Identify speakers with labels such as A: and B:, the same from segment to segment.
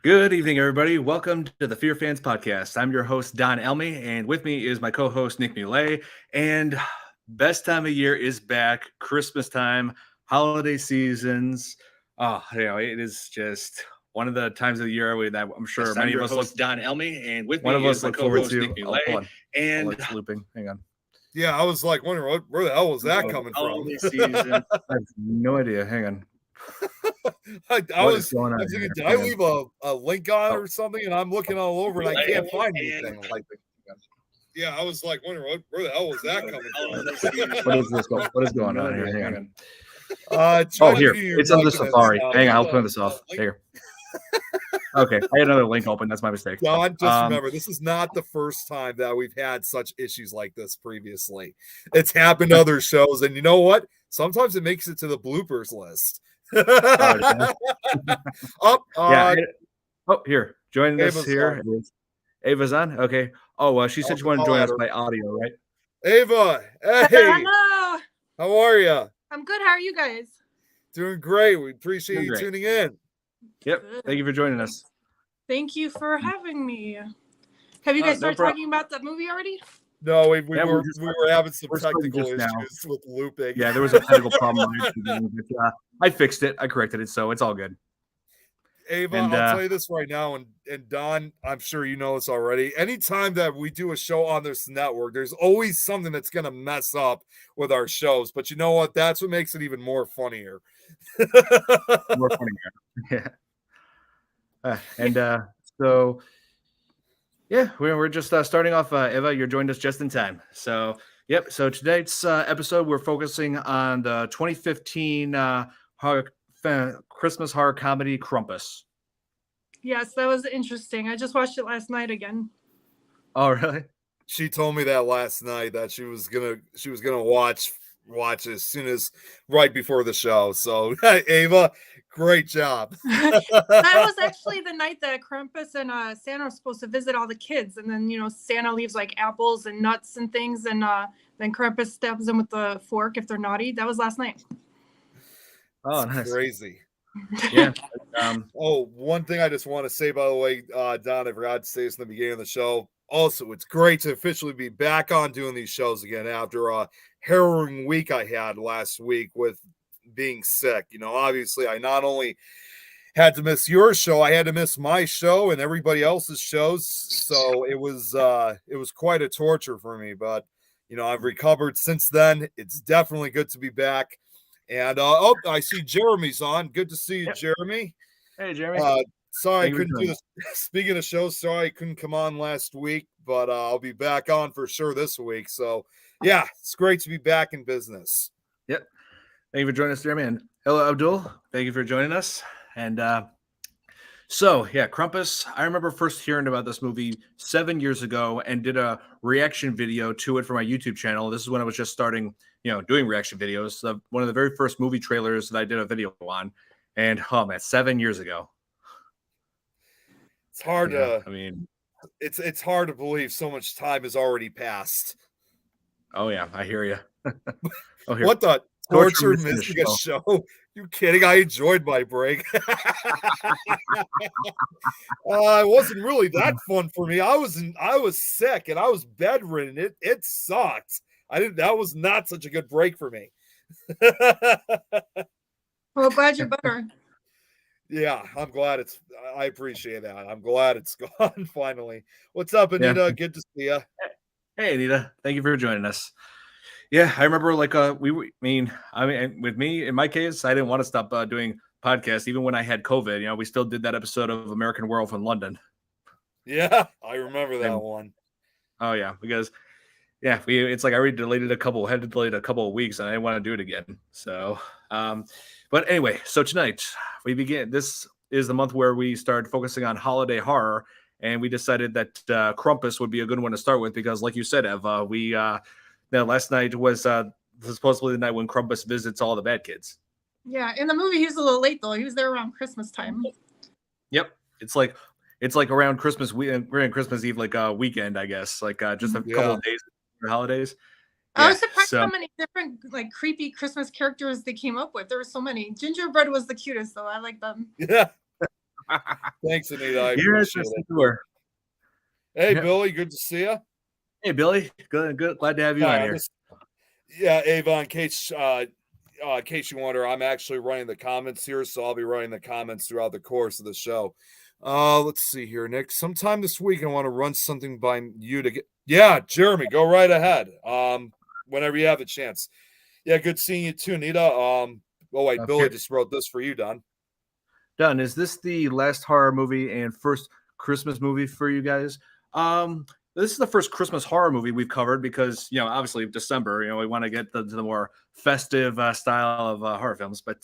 A: Good evening, everybody. Welcome to the FearFans podcast. I'm your host, Don Elmy, and with me is my co-host, Nick Muley. And best time of year is back, Christmas time, holiday seasons. It is just one of the times of the year that I'm sure many of us look. Don Elmy, and with me is my co-host, Nick Muley. And
B: it's looping. Hang on.
C: Yeah, I was like wondering where the hell was that coming from?
A: holiday season.
B: I have no idea. Hang on.
C: I
B: What
C: was
B: is going on
C: thinking,
B: here?
C: did I leave a link on or something? And I'm looking all over and I can't find anything. Yeah, I was like wondering where the hell was that coming from?
B: What is this? What is going on here? Hang on.
C: Oh,
B: Here. It's under Safari. Hang on. I'll turn this off. Here. Okay. I had another link open. That's my mistake.
C: Don, just remember, this is not the first time that we've had such issues like this previously. It's happened to other shows. And you know what? Sometimes it makes it to the bloopers list.
B: Here. Joining us here. Ava's on. Okay. Oh, she said she wanted to join us by audio, right?
C: Ava, hey.
D: Hello.
C: How are you?
D: I'm good. How are you guys?
C: Doing great. We appreciate you tuning in.
B: Yep. Thank you for joining us.
D: Thank you for having me. Have you guys started talking about the movie already?
C: No, we were having some technical issues with looping.
B: Yeah, there was a technical problem. I fixed it. I corrected it, so it's all good.
C: Ava, I'll tell you this right now, and Don, I'm sure you know this already. Anytime that we do a show on this network, there's always something that's going to mess up with our shows. But you know what? That's what makes it even more funnier.
B: More funnier. Yeah. So, yeah, we're just starting off. Eva, you're joined us just in time. So, yep. So tonight's episode, we're focusing on the 2015 Christmas horror comedy Krampus.
D: Yes, that was interesting. I just watched it last night again.
B: Oh, really?
C: She told me that last night that she was gonna watch as soon as right before the show. So Ava, great job.
D: That was actually the night that Krampus and Santa are supposed to visit all the kids, and then Santa leaves like apples and nuts and things, and then Krampus stabs them with the fork if they're naughty. That was last night.
C: Oh, nice. Crazy.
B: Yeah.
C: One thing I just want to say, by the way, Don, I forgot to say this in the beginning of the show. Also, it's great to officially be back on doing these shows again after a harrowing week I had last week with being sick. Obviously, I not only had to miss your show, I had to miss my show and everybody else's shows. So it was quite a torture for me. But I've recovered since then. It's definitely good to be back. And I see Jeremy's on. Good to see you, Jeremy.
B: Hey, Jeremy.
C: Sorry I couldn't do this. Speaking of shows, sorry I couldn't come on last week, but I'll be back on for sure this week. So, yeah, it's great to be back in business.
B: Yep. Thank you for joining us, Jeremy. And hello, Abdul. Thank you for joining us. And Krampus. I remember first hearing about this movie 7 years ago and did a reaction video to it for my YouTube channel. This is when I was just starting, doing reaction videos. One of the very first movie trailers that I did a video on. And, 7 years ago.
C: It's hard it's hard to believe so much time has already passed.
B: Oh yeah, I hear you.
C: What the torture missing a show? You kidding? I enjoyed my break. It wasn't really that fun for me. I was sick and I was bedridden. It sucked. That was not such a good break for me.
D: Well, glad you're better.
C: Yeah, I'm glad I appreciate that. I'm glad it's gone finally. What's up, Anita? Yeah. Good to see you.
B: Hey, Anita. Thank you for joining us. Yeah, I remember with me, in my case, I didn't want to stop doing podcasts. Even when I had COVID, we still did that episode of American Werewolf in London.
C: Yeah, I remember that one.
B: Oh, yeah, because, it's like I already had to delete a couple of weeks, and I didn't want to do it again. So, but anyway, so tonight we begin. This is the month where we started focusing on holiday horror, and we decided that Krampus would be a good one to start with because, like you said, Eva, last night was supposedly the night when Krampus visits all the bad kids.
D: Yeah, in the movie he was a little late though. He was there around Christmas time.
B: Yep, it's like around Christmas Christmas Eve, like a weekend, I guess, like just a couple of days for holidays.
D: I was surprised how many different like creepy Christmas characters they came up with. There were so many. Gingerbread was the cutest though. I like them.
C: Yeah. Thanks, Anita. I
B: Yes,
C: appreciate it.
B: sure.
C: Hey,
B: Yeah.
C: Billy, good to see you.
B: Hey, Billy. Good. Glad to have you on here.
C: Yeah, Avon, in case you wonder, I'm actually running the comments here, so I'll be running the comments throughout the course of the show. Let's see here, Nick. Sometime this week, I want to run something by you to get. Yeah, Jeremy, go right ahead. Whenever you have a chance. Yeah, good seeing you too, Nita. Oh wait, Billy just wrote this for you, Don.
B: Don, is this the last horror movie and first Christmas movie for you guys? This is the first Christmas horror movie we've covered because, obviously December, we want to get to the more festive style of horror films. But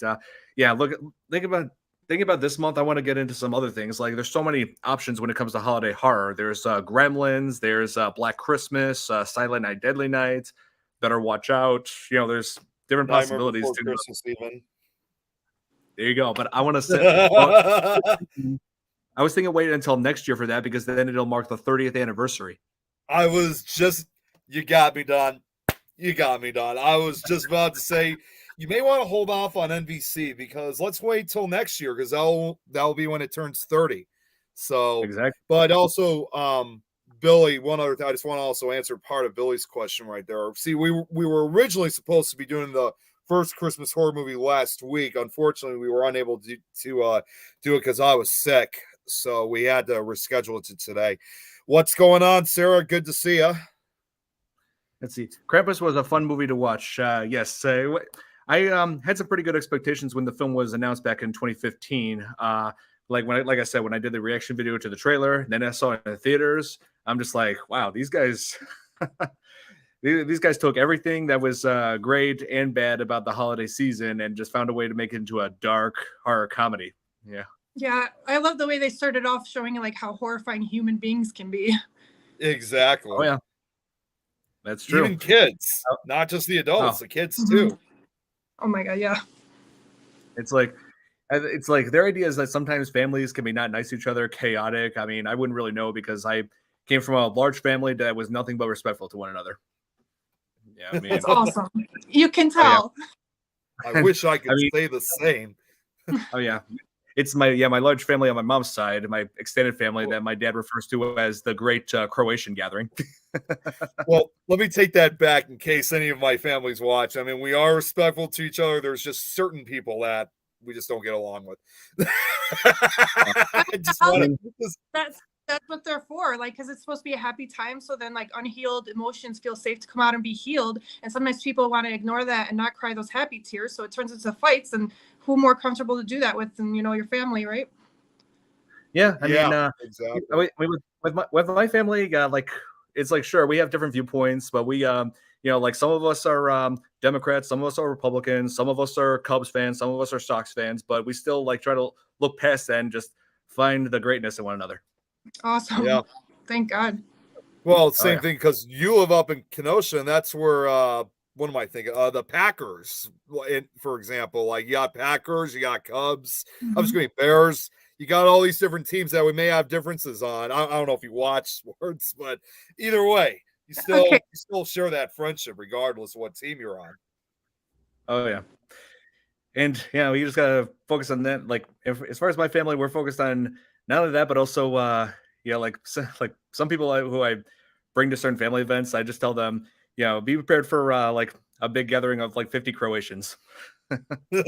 B: yeah, think about this month. I want to get into some other things. Like there's so many options when it comes to holiday horror. There's Gremlins, there's Black Christmas, Silent Night, Deadly Night, Better Watch Out. There's different possibilities to
C: Christmas even.
B: There you go. But I want to set. I was thinking wait until next year for that because then it'll mark the 30th anniversary.
C: You got me, Don. I was just about to say, you may want to hold off on NBC because let's wait till next year because that'll be when it turns 30. So,
B: exactly.
C: But also, Billy, one other thing, I just want to also answer part of Billy's question right there. See, we were originally supposed to be doing the first Christmas horror movie last week. Unfortunately, we were unable to do it because I was sick. So we had to reschedule it to today. What's going on, Sarah? Good to see you.
B: Let's see. Krampus was a fun movie to watch. Yes. I had some pretty good expectations when the film was announced back in 2015. Like I said, when I did the reaction video to the trailer, then I saw it in the theaters. I'm just like, wow, these guys, these guys took everything that was great and bad about the holiday season and just found a way to make it into a dark horror comedy. Yeah.
D: Yeah, I love the way they started off showing like how horrifying human beings can be.
C: Exactly.
B: Oh yeah, that's true.
C: Even kids, not just the adults, the kids too.
D: Oh my god, yeah.
B: It's like their idea is that sometimes families can be not nice to each other, chaotic. I mean, I wouldn't really know because I came from a large family that was nothing but respectful to one another. Yeah, I mean,
D: it's awesome. You can tell.
C: Oh, yeah. I wish I could say the same.
B: Oh yeah. It's my large family on my mom's side, my extended family that my dad refers to as the Great Croatian Gathering.
C: Well, let me take that back in case any of my families watch. I mean, we are respectful to each other. There's just certain people that we just don't get along with.
D: That's what they're for, like, because it's supposed to be a happy time. So then, like, unhealed emotions feel safe to come out and be healed. And sometimes people want to ignore that and not cry those happy tears. So it turns into fights. And who more comfortable to do that with than your family, right?
B: Yeah, I mean,
C: exactly.
B: With my family, it's like sure we have different viewpoints, but we like some of us are Democrats, some of us are Republicans, some of us are Cubs fans, some of us are Sox fans, but we still like try to look past that and just find the greatness in one another.
D: Awesome.
C: Yeah.
D: Thank God.
C: Well, same thing because you live up in Kenosha, and that's where what am I thinking? The Packers, for example, like you got Packers, you got Cubs. I'm just going to Bears. You got all these different teams that we may have differences on. I don't know if you watch sports, but either way, you still share that friendship regardless of what team you're on.
B: Oh yeah. And we just gotta focus on that. Like, as far as my family, we're focused on not only that, but also, like some people who I bring to certain family events. I just tell them, be prepared for like a big gathering of like 50 Croatians.
D: There's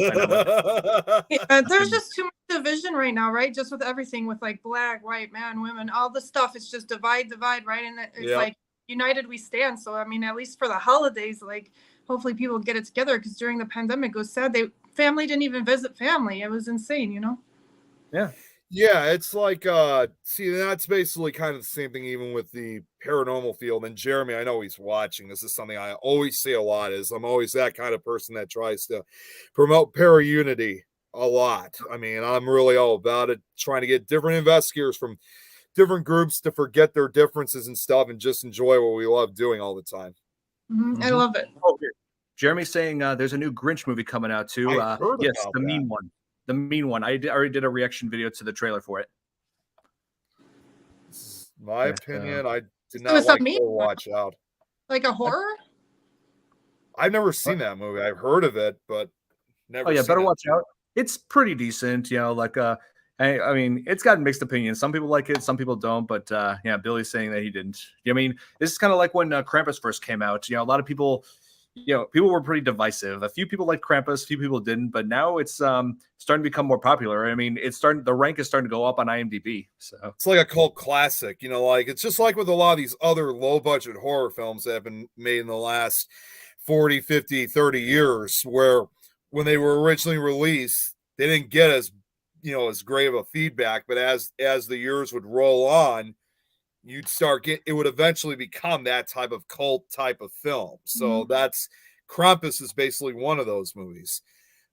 D: just too much division right now, right? Just with everything, with like black, white, man, women, all the stuff. It's just divide, right? And it's like united we stand. So I mean, at least for the holidays, like hopefully people get it together because during the pandemic, it was sad. Family didn't even visit family. It was insane,
B: Yeah.
C: Yeah, it's like see, that's basically kind of the same thing even with the paranormal field. And Jeremy, I know he's watching. This is something I always say a lot is I'm always that kind of person that tries to promote para-unity a lot. I mean, I'm really all about it, trying to get different investigators from different groups to forget their differences and stuff and just enjoy what we love doing all the time.
D: I love it.
B: Oh, Jeremy's saying there's a new Grinch movie coming out too. Yes, the mean one. The mean one. I already did a reaction video to the trailer for it.
C: My opinion, I did not like Watch Out.
D: Like a horror?
C: I've never seen that movie. I've heard of it, but never.
B: Oh yeah, Better Watch Out. It's pretty decent. I mean, it's got mixed opinions. Some people like it, some people don't. But yeah, Billy's saying that he didn't. I mean, this is kind of like when Krampus first came out. A lot of people, people were pretty divisive. A few people liked Krampus, a few people didn't. But now it's starting to become more popular. I mean, the rank is starting to go up on IMDb. So
C: it's like a cult classic. Like it's just like with a lot of these other low budget horror films that have been made in the last 40, 50, 30 years, where when they were originally released, they didn't get as great of a feedback, but as the years would roll on, you'd it would eventually become that type of cult type of film. So that's Krampus is basically one of those movies.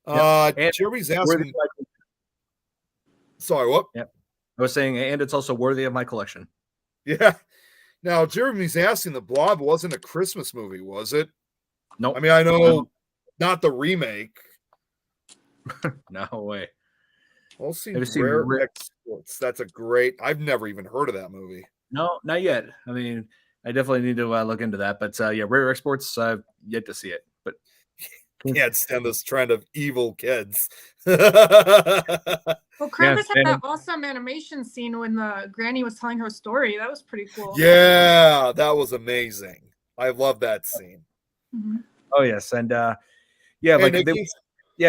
C: Jeremy's asking. Sorry, what?
B: Yeah, I was saying, and it's also worthy of my collection.
C: Yeah. Now Jeremy's asking, The Blob wasn't a Christmas movie, was it?
B: No. Nope.
C: I mean, I know not the remake.
B: No way.
C: I'll see Rare Exports. That's a great. I've never even heard of that movie.
B: No, not yet. I mean, I definitely need to look into that. But yeah, Rare Exports, I've yet to see it. But
C: can't stand this trend of evil kids.
D: Well, Krampus had that awesome animation scene when the granny was telling her story. That was pretty cool.
C: Yeah, that was amazing. I love that scene.
D: Mm-hmm.
B: Oh yes, and yeah, like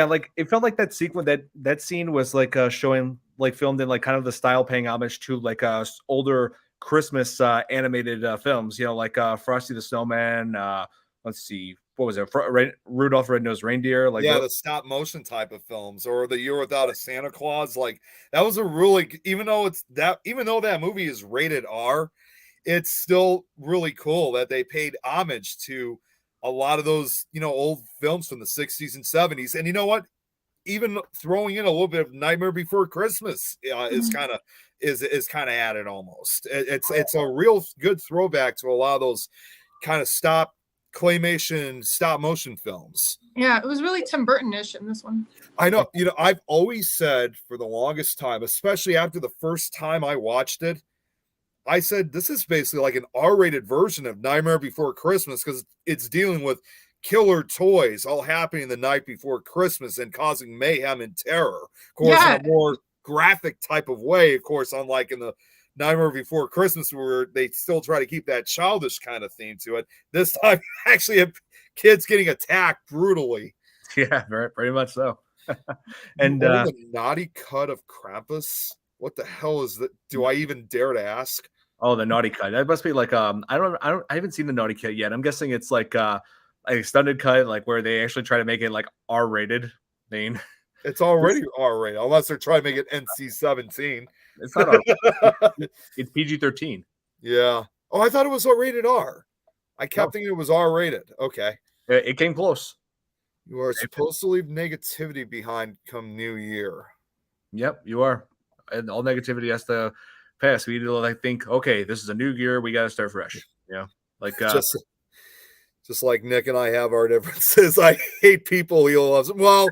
B: like it felt like that sequence that scene was like showing like filmed in like kind of the style paying homage to like older Christmas animated films, like Frosty the Snowman, let's see, what was it, Rudolph Red-Nosed Reindeer, like
C: the stop motion type of films, or The Year Without a Santa Claus. Like that was a really, even though that movie is rated R, it's still really cool that they paid homage to a lot of those, old films from the 60s and 70s. And you know what? Even throwing in a little bit of Nightmare Before Christmas is kind of added almost. It's a real good throwback to a lot of those kind of stop motion films.
D: Yeah, it was really Tim Burton-ish in this one.
C: I know. I've always said for the longest time, especially after the first time I watched it, I said, this is basically like an R-rated version of Nightmare Before Christmas, because it's dealing with killer toys all happening the night before Christmas and causing mayhem and terror. Of course, in a more graphic type of way, of course, unlike in the Nightmare Before Christmas, where they still try to keep that childish kind of theme to it. This time, actually have kids getting attacked brutally.
B: Yeah, pretty much so. And
C: the naughty cut of Krampus. What the hell is that? Do I even dare to ask?
B: Oh, the naughty cut. That must be like I haven't seen the naughty cut yet. I'm guessing it's like a extended cut, like where they actually try to make it like R-rated.
C: It's already R-rated, unless they're trying to make it NC-17.
B: It's not R. It's PG-13.
C: Yeah. Oh, I thought it was rated R. I kept thinking it was R-rated. Okay.
B: It came close.
C: You are supposed to leave negativity behind come New Year.
B: Yep, you are. And all negativity has to pass. We need to like think, okay, this is a new year. We got to start fresh. Like
C: just like Nick and I have our differences. I hate people. He loves them. Well,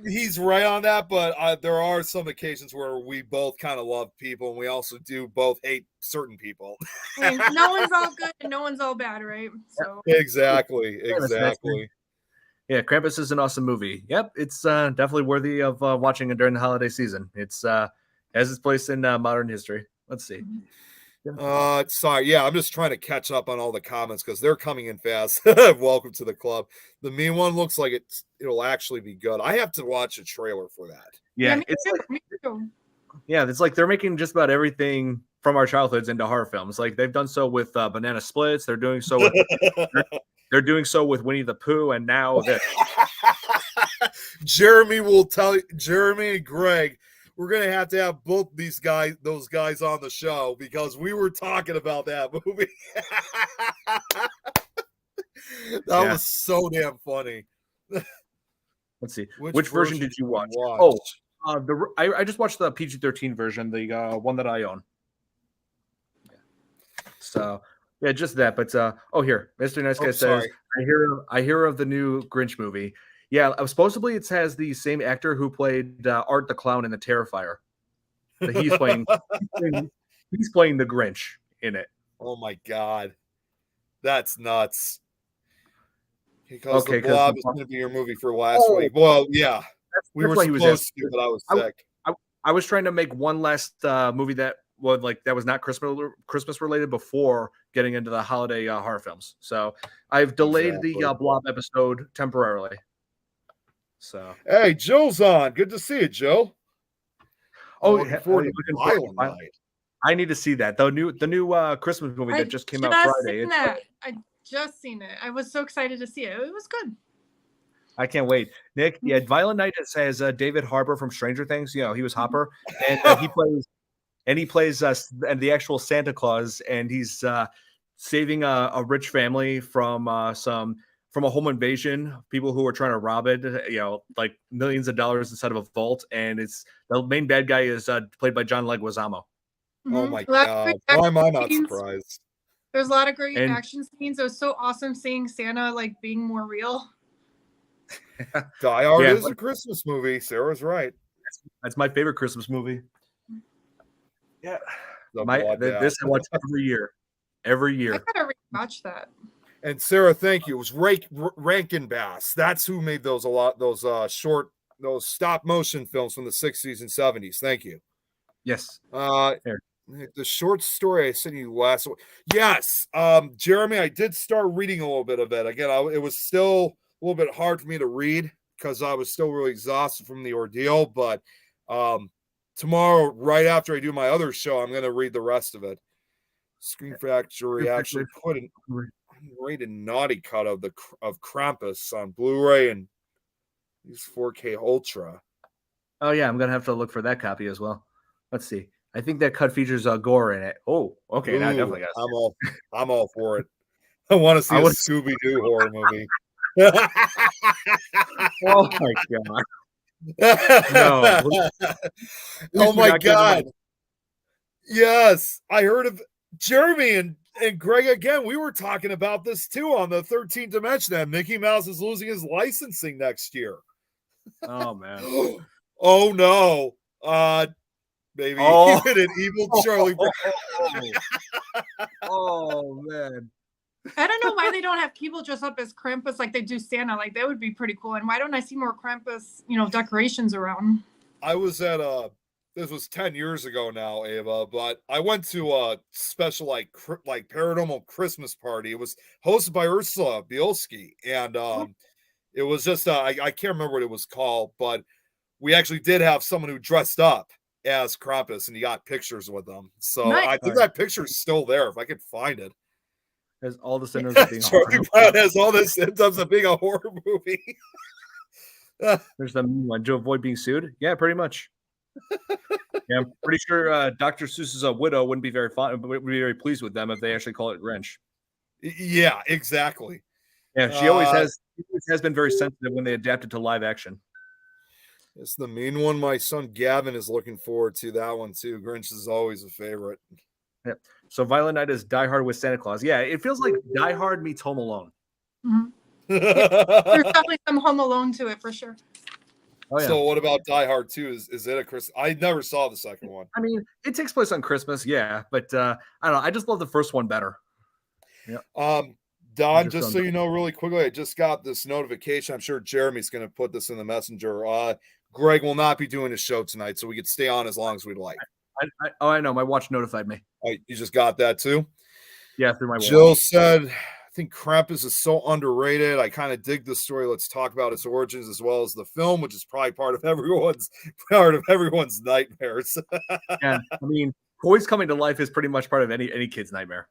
C: he's right on that, but there are some occasions where we both kind of love people, and we also do both hate certain people.
D: And no one's all good and no one's all bad, right? So
C: exactly.
B: Yeah, Krampus is an awesome movie. Yep, it's definitely worthy of watching it during the holiday season. It's has its place in modern history. Let's see.
C: Sorry, yeah, I'm just trying to catch up on all the comments because they're coming in fast. Welcome to the club. The mean one looks like it'll actually be good. I have to watch a trailer for that.
B: Yeah, it's like they're making just about everything from our childhoods into horror films. Like they've done so with Banana Splits. They're doing so with they're doing so with Winnie the Pooh, and now this.
C: Jeremy and Greg, we're gonna have to have both those guys on the show because we were talking about that movie. That was so damn funny.
B: Let's see. Which version did you watch? Oh, I just watched the PG-13 version, the one that I own. So yeah, just that. But here, Mr. Nice Guy says, I hear of the new Grinch movie. Yeah, supposedly it has the same actor who played Art the Clown in The Terrifier. He's playing the Grinch in it.
C: Oh my god, that's nuts. Because The Blob is going to be your movie for last week. Well, yeah, we were supposed to, but I was sick.
B: I was trying to make one last movie that was not Christmas related before getting into the holiday horror films. So I've delayed the Blob episode temporarily. So
C: hey, Joe's on. Good to see you, Joe. Looking forward to Violent Night.
B: I need to see that. The new Christmas movie that just came out Friday.
D: I just seen it. I was so excited to see it. It was good.
B: I can't wait. Nick, yeah, Violent Night has David Harbour from Stranger Things. You know, he was Hopper, and he plays the actual Santa Claus, and he's saving a rich family from a home invasion, people who are trying to rob it, you know, like millions of dollars inside of a vault. And it's the main bad guy is played by John Leguizamo.
C: Oh my God. Why am I not surprised?
D: There's a lot of great action scenes. It was so awesome seeing Santa like being more real.
C: Die Hard is a Christmas movie. Sarah's right.
B: That's my favorite Christmas movie. Yeah. This I watch every year. Every year.
D: I gotta rewatch that.
C: And Sarah, thank you. It was Rankin Bass. That's who made those short, those stop motion films from the 60s and 70s. Thank you.
B: Yes.
C: The short story I sent you last week. Yes. Jeremy, I did start reading a little bit of it. Again, it was still a little bit hard for me to read because I was still really exhausted from the ordeal. But tomorrow, right after I do my other show, I'm going to read the rest of it. Screen Factory actually put an rated naughty cut of Krampus on Blu-ray and use 4K Ultra.
B: Oh yeah, I'm gonna have to look for that copy as well. Let's see. I think that cut features gore in it. Oh, okay. Now I definitely got.
C: I'm all for it. I want to see a Scooby-Doo horror movie.
B: Oh my God. No.
C: Oh my God. Yes, I heard of Jeremy and Greg again. We were talking about this too on the 13th Dimension. That Mickey Mouse is losing his licensing next year.
B: Oh man.
C: Oh no. Maybe even an evil Charlie Brown.
B: Oh man.
D: I don't know why they don't have people dress up as Krampus like they do Santa. Like that would be pretty cool. And why don't I see more Krampus, decorations around?
C: I was at this was 10 years ago now, Ava, but I went to a special like paranormal Christmas party. It was hosted by Ursula Bielski, and it was just I can't remember what it was called, but we actually did have someone who dressed up as Krampus, and you got pictures with them. So nice. I think that picture is still there if I could find it.
B: Has all the symptoms of being
C: Charlie Brown has all the symptoms of being a horror movie.
B: There's the one to avoid being sued. Yeah, pretty much. Yeah, I'm pretty sure Dr. Seuss's widow wouldn't be would be very pleased with them if they actually call it Grinch.
C: Yeah, exactly.
B: Yeah, she always has been very sensitive when they adapt it to live action.
C: It's the main one. My son Gavin is looking forward to that one too. Grinch is always a favorite.
B: Yeah. So Violent Night is Die Hard with Santa Claus. Yeah, it feels like Die Hard meets Home Alone.
D: Mm-hmm. There's definitely some Home Alone to it for sure.
C: Oh, yeah. So what about Die Hard 2? Is it a Christmas? I never saw the second one.
B: I mean, it takes place on Christmas, yeah, but I don't know. I just love the first one better.
C: Yeah. Don, just so you know, really quickly, I just got this notification. I'm sure Jeremy's going to put this in the messenger. Greg will not be doing a show tonight, so we could stay on as long as we'd like.
B: I know. My watch notified me.
C: Oh, you just got that too?
B: Yeah, through my watch.
C: Jill said, I think Krampus is so underrated. I kind of dig the story. Let's talk about its origins as well as the film, which is probably part of everyone's nightmares.
B: Yeah, I mean, toys coming to life is pretty much part of any kid's nightmare.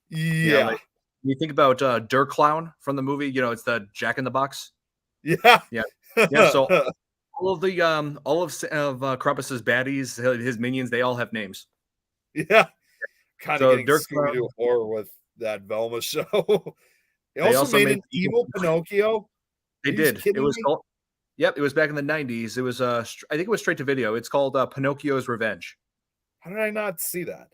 C: Yeah.
B: Like, you think about Dirt Clown from the movie. It's the Jack in the Box.
C: Yeah.
B: So all of Krampus's baddies, his minions, they all have names.
C: Yeah. Kind of getting Scooby-Doo horror with that Velma show. They also made an evil Pinocchio.
B: They did. It was called. Yep, it was back in the 90s. It was I think it was straight to video. It's called Pinocchio's Revenge.
C: How did I not see that?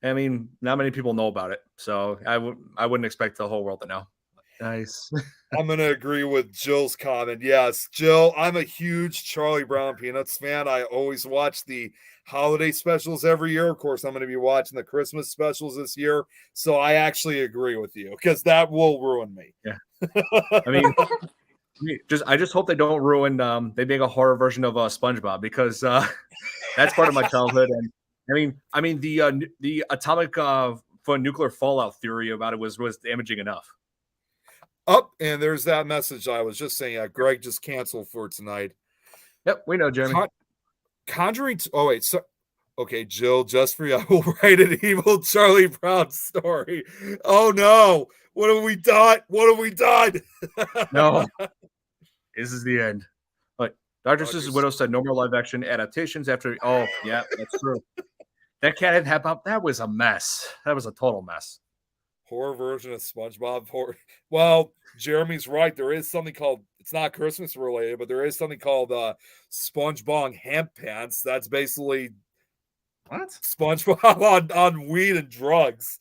B: I mean, not many people know about it, so I wouldn't expect the whole world to know. Nice.
C: I'm gonna agree with Jill's comment. Yes, Jill, I'm a huge Charlie Brown Peanuts fan. I always watch the holiday specials every year. Of course, I'm going to be watching the Christmas specials this year. So I actually agree with you because that will ruin me.
B: Yeah. I mean, I just hope they don't ruin. They make a horror version of SpongeBob because that's part of my childhood. And I mean the atomic for nuclear fallout theory about it was damaging enough.
C: Up and there's that message I was just saying. Greg just canceled for tonight.
B: Yep, we know, Jeremy.
C: Conjuring. Oh wait, so okay, Jill, just for you, I will write an evil Charlie Brown story. Oh no, what have we done? What have we done?
B: No, this is the end. Like Dr. Seuss's Widow said, no more live action adaptations after. Oh yeah, that's true. That cat had happened. That was a mess. That was a total mess.
C: Horror version of SpongeBob. Well, Jeremy's right. There is something called, it's not Christmas related, but there is something called SpongeBob Hemp Pants. That's basically
B: what?
C: SpongeBob on weed and drugs.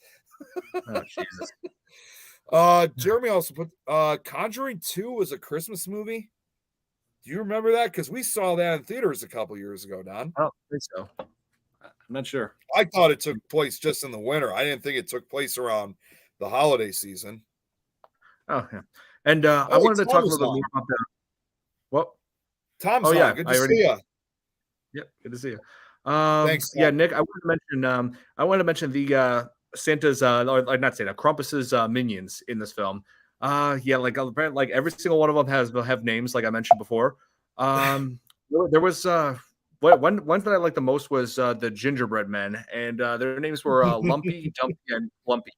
B: Oh, Jesus.
C: Jeremy also put Conjuring 2 was a Christmas movie. Do you remember that? Because we saw that in theaters a couple years ago, Don.
B: I don't think so. I'm not sure.
C: I thought it took place just in the winter. I didn't think it took place around the holiday season.
B: Oh, yeah. And I wanted to talk a little bit more about that. What?
C: Tom's on.
B: Yeah.
C: Good to see you.
B: Yep. Good to see you.
C: Thanks.
B: Yeah, Nick, I wanted to mention the Santa's or not Santa, Krampus's minions in this film. Yeah, like every single one of them have names, like I mentioned before. There was one that I liked the most was the gingerbread men, and their names were Lumpy, Dumpy, and Lumpy.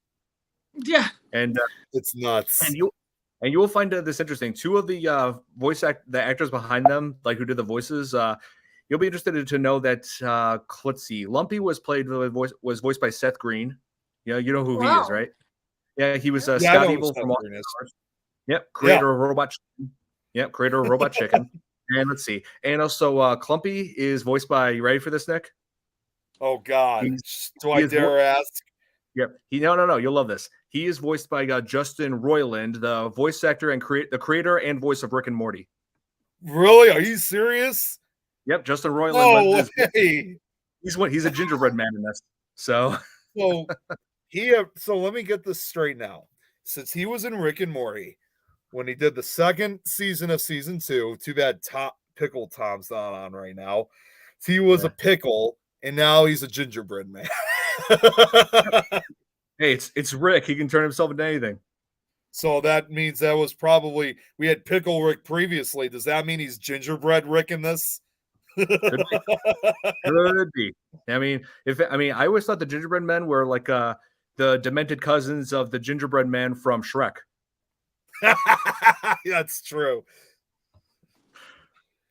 D: Yeah,
B: and
C: it's nuts.
B: And you will find this interesting. Two of the the actors behind them, like who did the voices, you'll be interested to know that let's see, Lumpy was voiced by Seth Green. Yeah, you know who he is, right? Yeah, he was Scott Evil from Austin. Yep, creator of Robot Chicken. Yep, creator of Robot Chicken. And let's see. And also Clumpy is voiced by, you ready for this, Nick?
C: Oh God. Do I dare ask?
B: Yep. No, you'll love this. He is voiced by Justin Roiland, the voice actor and the creator and voice of Rick and Morty.
C: Really? Are you serious?
B: Yep, Justin Roiland.
C: No way.
B: He's a gingerbread man in this. So
C: so let me get this straight now. Since he was in Rick and Morty, when he did the second season of season 2, too bad Pickle Tom's not on right now. He was a pickle, and now he's a gingerbread man.
B: Hey, it's Rick. He can turn himself into anything.
C: So that means that was probably, we had Pickle Rick previously. Does that mean he's gingerbread Rick in this?
B: Could be. I always thought the gingerbread men were like the demented cousins of the gingerbread man from Shrek.
C: That's true.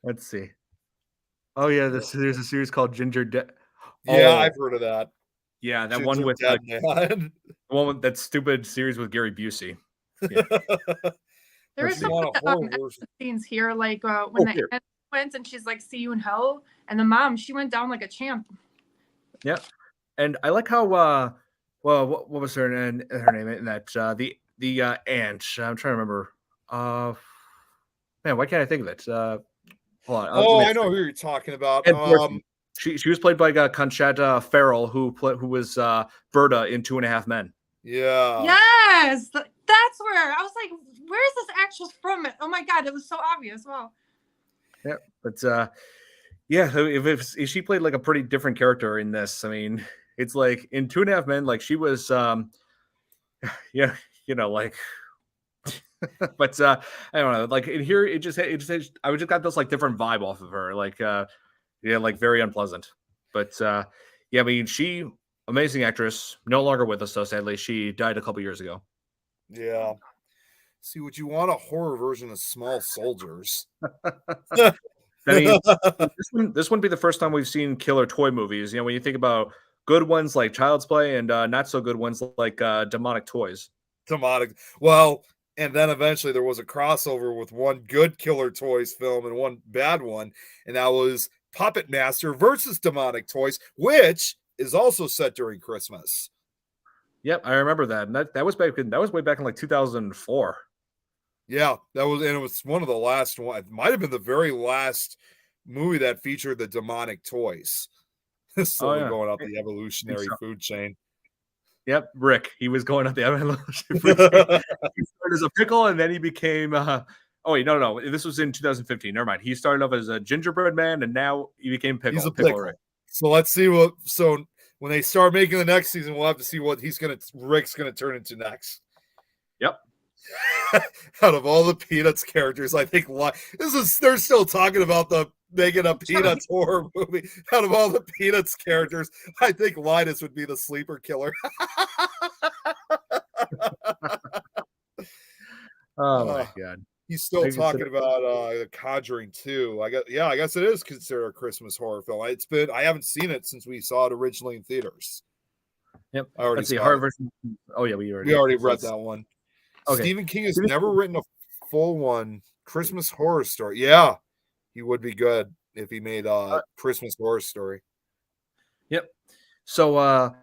B: Let's see. Oh yeah, there's a series called Ginger Dead.
C: Yeah, I've heard of that.
B: Yeah, that one with one with that stupid series with Gary Busey. Yeah.
D: There is some scenes here, like when the aunt went and she's like, "See you in hell," and the mom, she went down like a champ.
B: Yeah, and I like how what was her name in that the aunt? I'm trying to remember. Man, why can't I think of it? Hold on.
C: I know who you're talking about.
B: She was played by Conchata Farrell, who was Berta in 2.5 Men.
C: Yeah.
D: Yes, that's where I was like, "Where is this actress from?" Oh my God, it was so obvious. Wow.
B: Yeah, but yeah, if she played like a pretty different character in this, I mean, it's like in 2.5 Men, like she was, yeah, like. But I don't know, like in here, I just got this like different vibe off of her, like like very unpleasant. But yeah, I mean, she amazing actress, no longer with us though. Sadly, she died a couple years ago.
C: Yeah. See, would you want a horror version of Small Soldiers?
B: I mean, this wouldn't be the first time we've seen killer toy movies. When you think about good ones like Child's Play and not so good ones like Demonic Toys.
C: Well. And then eventually there was a crossover with one good Killer Toys film and one bad one. And that was Puppet Master versus Demonic Toys, which is also set during Christmas.
B: Yep, I remember that. And that was way back in like 2004.
C: Yeah, it was one of the last one. It might have been the very last movie that featured the Demonic Toys. Slowly going up the evolutionary food chain.
B: Yep, Rick. He was going up the evolutionary food chain. He started as a pickle, and then he became Oh wait, no. This was in 2015. Never mind. He started off as a gingerbread man, and now he became pickle.
C: He's a pickle.
B: Rick.
C: So let's see what. So when they start making the next season, we'll have to see what Rick's gonna turn into next.
B: Yep.
C: Out of all the Peanuts characters, I think they're still talking about making a Peanuts horror movie. Out of all the Peanuts characters, I think Linus would be the sleeper killer.
B: Oh my god.
C: He's still talking about The Conjuring 2. I guess it is considered a Christmas horror film. I haven't seen it since we saw it originally in theaters.
B: Yep.
C: I already
B: Let's see, horror version. Oh yeah, we already
C: read that one.
B: Okay.
C: Stephen King has never written a full one. Christmas horror story. Yeah, he would be good if he made a Christmas horror story.
B: Yep. So